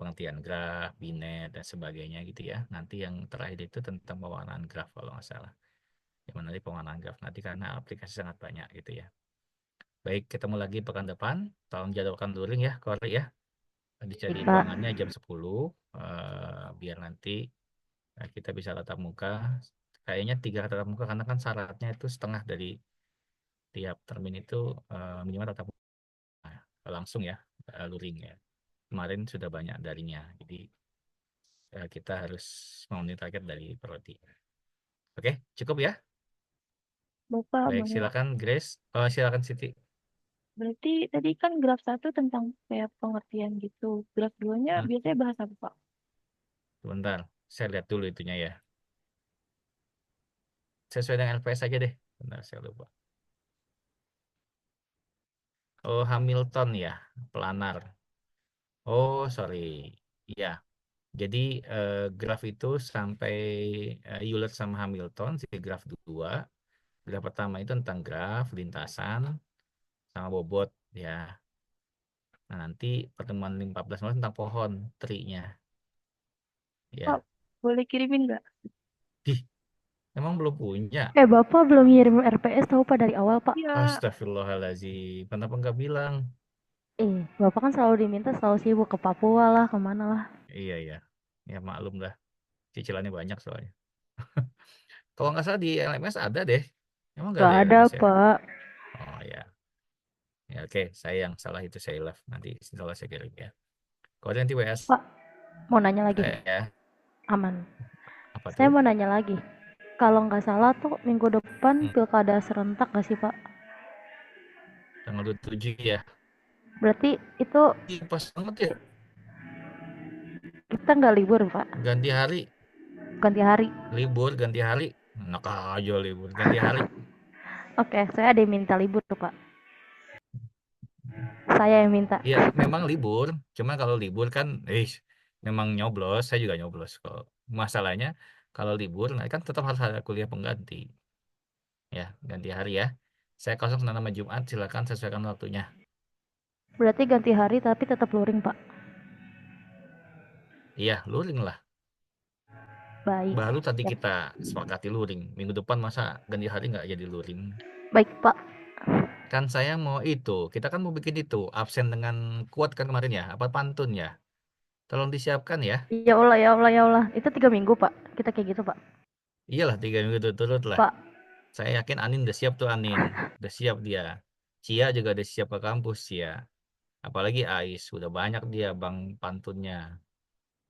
Pengertian graf, binet dan sebagainya gitu ya. Nanti yang terakhir itu tentang pewarnaan graf kalau nggak salah. Yang mana nanti pewarnaan graf nanti karena aplikasi sangat banyak gitu ya. Baik, ketemu lagi pekan depan. Tolong jadwalkan luring ya, Kori ya. dicari Baik, Pak. ruangannya jam 10 biar nanti kita bisa tatap muka. Kayaknya 3 tatap muka karena kan syaratnya itu setengah dari tiap termin itu minimal tatap muka langsung ya, luring ya. Kemarin sudah banyak darinya, jadi kita harus memenuhi target dari Perwati. Oke, cukup ya. Bapak, Baik, silakan Grace. Silakan Siti. berarti tadi kan graf 1 tentang kayak pengertian gitu. Graf 2-nya biasanya bahas apa, Pak? Sebentar, saya lihat dulu itunya ya. Sesuai dengan LPS aja deh. Bentar, saya lupa. Oh, Hamilton ya, planar. Oh, sorry. Iya. Jadi graf itu sampai Euler sama Hamilton, si graf 2. Graf pertama itu tentang graf, lintasan, sama bobot ya. Nah, nanti pertemuan 14 malam tentang pohon, tree-nya. Pak, Ya. boleh kirimin nggak? Ih, emang belum punya? Bapak belum ngirim RPS tahu Pak dari awal, Pak. Iya, Astagfirullahaladzim. Kenapa nggak bilang? Bapak kan selalu diminta selalu sibuk ke Papua lah, kemana lah. Iya, iya. Ya maklum dah. Cicilannya banyak soalnya. Kalau nggak salah di LMS ada deh. Emang nggak Gak ada ya ada, LMS ya? Pak. Oh ya. Ya oke, saya yang salah itu saya left. Nanti setelah saya kirim ya. Kalau nanti WS Pak, mau nanya lagi. ya. Aman. Apa Saya tuh? mau nanya lagi. Kalau nggak salah tuh minggu depan pilkada serentak nggak sih, Pak? Tanggal 27 ya. Berarti itu Ih, pas banget ya. kita nggak libur, Pak. Ganti hari. Ganti hari. Libur, ganti hari. Enak aja libur, ganti hari. Oke, saya ada yang minta libur tuh, Pak. Saya yang minta. Ya memang libur. Cuma kalau libur kan, memang nyoblos. Saya juga nyoblos kok. Masalahnya kalau libur, nah kan tetap harus ada kuliah pengganti. Ya, ganti hari ya. Saya kosong Senin sama Jumat, silakan sesuaikan waktunya. Berarti ganti hari tapi tetap luring, Pak. Iya, luring lah. Baik. Baru tadi kita sepakati luring. Minggu depan masa ganti hari nggak jadi luring? Baik, Pak. Kan saya mau itu. Kita kan mau bikin itu. Absen dengan quote kan kemarin ya. Apa pantun ya. Tolong disiapkan ya. Ya Allah, ya Allah, ya Allah. Itu 3 minggu, Pak. Kita kayak gitu, Pak. Iyalah 3 minggu turut lah. Pak. Saya yakin Anin udah siap tuh Anin. Udah siap dia. Cia juga udah siap ke kampus ya. Apalagi Ais. Udah banyak dia bang pantunnya.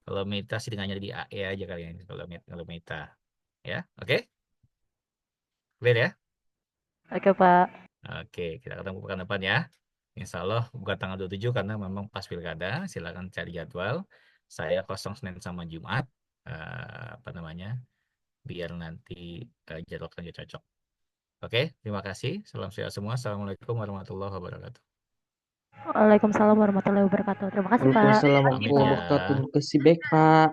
Kalau Meta sih dengannya di AE aja kali ini. Kalau Meta. Ya, oke? Clear ya? Oke, Pak. Oke, kita ketemu pekan depan ya. Insya Allah bukan tanggal 27 karena memang pas pilkada. Silakan cari jadwal. Saya kosong Senin sama Jumat. Biar nanti jadwal kerja cocok. Oke, terima kasih. Salam sehat semua. Assalamualaikum warahmatullahi wabarakatuh. Waalaikumsalam warahmatullahi wabarakatuh. Terima kasih, Pak. Waalaikumsalam Pamit warahmatullahi ya. wabarakatuh. Terima kasih, baik, Pak.